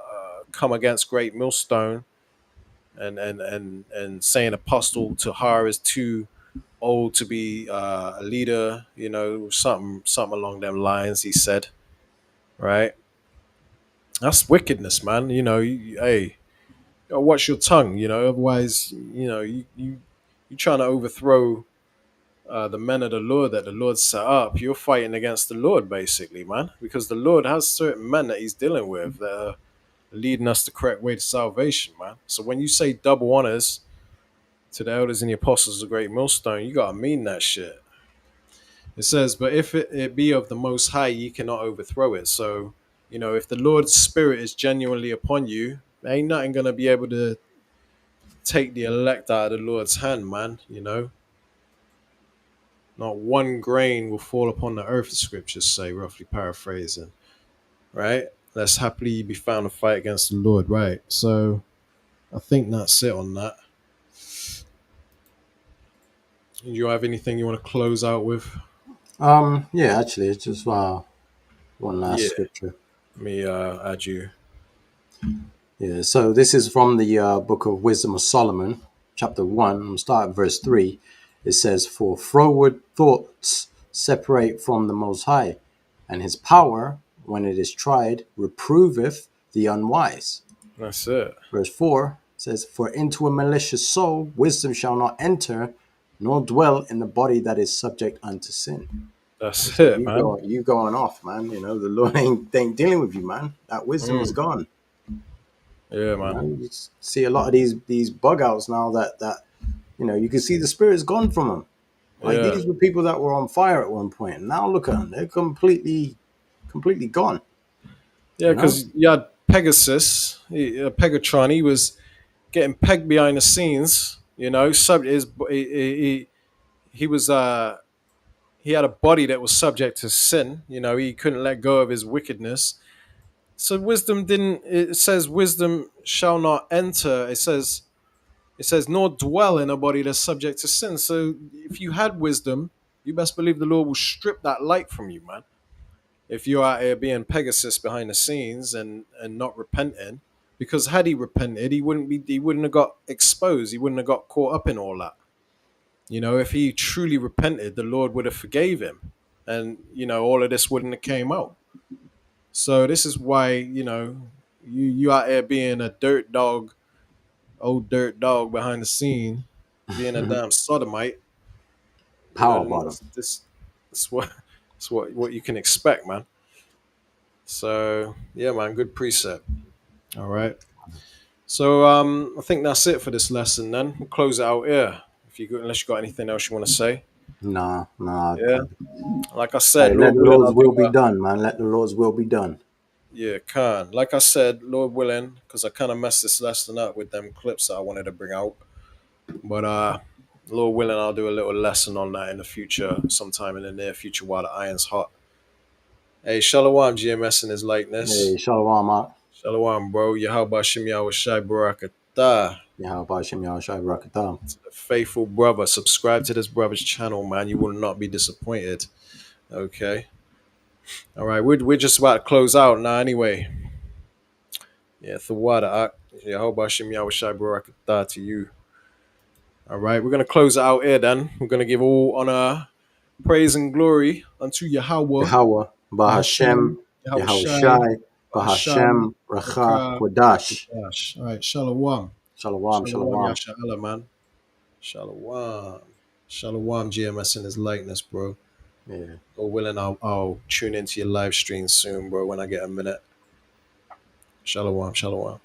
come against Great Millstone, and saying Apostle Tahar is too old to be a leader, something along them lines, he said, right? That's wickedness, man. Hey, watch your tongue, otherwise, you trying to overthrow the men of the Lord that the Lord set up. You're fighting against the Lord, basically, man, because the Lord has certain men that he's dealing with that are leading us the correct way to salvation, man. So when you say double honors to the elders and the apostles of Great Millstone, you gotta mean that shit. It says, "But if it be of the Most High, ye cannot overthrow it." So, if the Lord's Spirit is genuinely upon you, ain't nothing gonna be able to take the elect out of the Lord's hand, man. Not one grain will fall upon the earth, the scriptures say, roughly paraphrasing, right? Lest happily be found to fight against the Lord, right? So I think that's it on that. Do you have anything you want to close out with? Yeah, actually, it's just one last Yeah, scripture. let me add you. Yeah, so this is from the book of Wisdom of Solomon, chapter 1. I'm start at verse 3. It says, "For froward thoughts separate from the Most High, and his power, when it is tried, reproveth the unwise. That's it. Verse 4 says, For into a malicious soul wisdom shall not enter, nor dwell in the body that is subject unto sin. That's So it, man. you going off, man. You know, the Lord ain't dealing with you, man. That wisdom is Mm. gone. Yeah, You know, man. you see a lot of these bug outs now that you know, you can see the spirit's gone from them. Like Yeah. these were people that were on fire at one point, and now look at them; they're completely gone. Yeah, You know, because you had Pegasus, Pegatron. He was getting pegged behind the scenes. You know, he was he had a body that was subject to sin. You know, he couldn't let go of his wickedness. So wisdom didn't. It says wisdom shall not enter. It says nor dwell in a body that's subject to sin. So if you had wisdom, you best believe the Lord will strip that light from you, man. If you're out here being Pegasus behind the scenes and not repenting, because had he repented, he wouldn't have got exposed. He wouldn't have got caught up in all that. You know, if he truly repented, the Lord would have forgave him, and you know all of this wouldn't have came out. So this is why you out here being a dirt dog, old dirt dog behind the scene, being a damn sodomite. You power know, bottom. this what you can expect, man. So yeah, man, good precept. All right. So I think that's it for this lesson. Then we'll close it out here. Unless you got anything else you want to say. Nah. Yeah. Like I said, Hey, let Lord the willing, Lord's I'll do will be done, man. Let the Lord's will be done. yeah, can. Like I said, Lord willing, because I kind of messed this lesson up with them clips that I wanted to bring out. But Lord willing, I'll do a little lesson on that in the future, sometime in the near future while the iron's hot. Hey, Shalom, GMS in his Hey, likeness. Shalom, Mark. Shalom, bro. Yahweh Shem Yahweh Shai Barakatah. Yahweh Shem Yahweh Shai Barakatam. Faithful brother, subscribe to this brother's channel, man. You will not be disappointed. Okay. All right. We're just about to close out now, anyway. Yeah, Thawada. Yahweh Shem Yahweh Shai Barakatah to you. All right. We're going to close it out here then. We're going to give all honor, praise, and glory unto Yahweh, Yahweh, Bahashem, Bahashem, Yahweh Yahweh Shai, Shai, Bahasham, Bahashem, Racha, Rakah, Kodash. Rakadash. All right. Shalom. Shalom, Shalom, Shalom. Yasha Allah, man. Shalom. Shalom, GMS in his likeness, bro. Yeah. Or willing, I'll tune into your live stream soon, bro, when I get a minute. Shalom, shalom.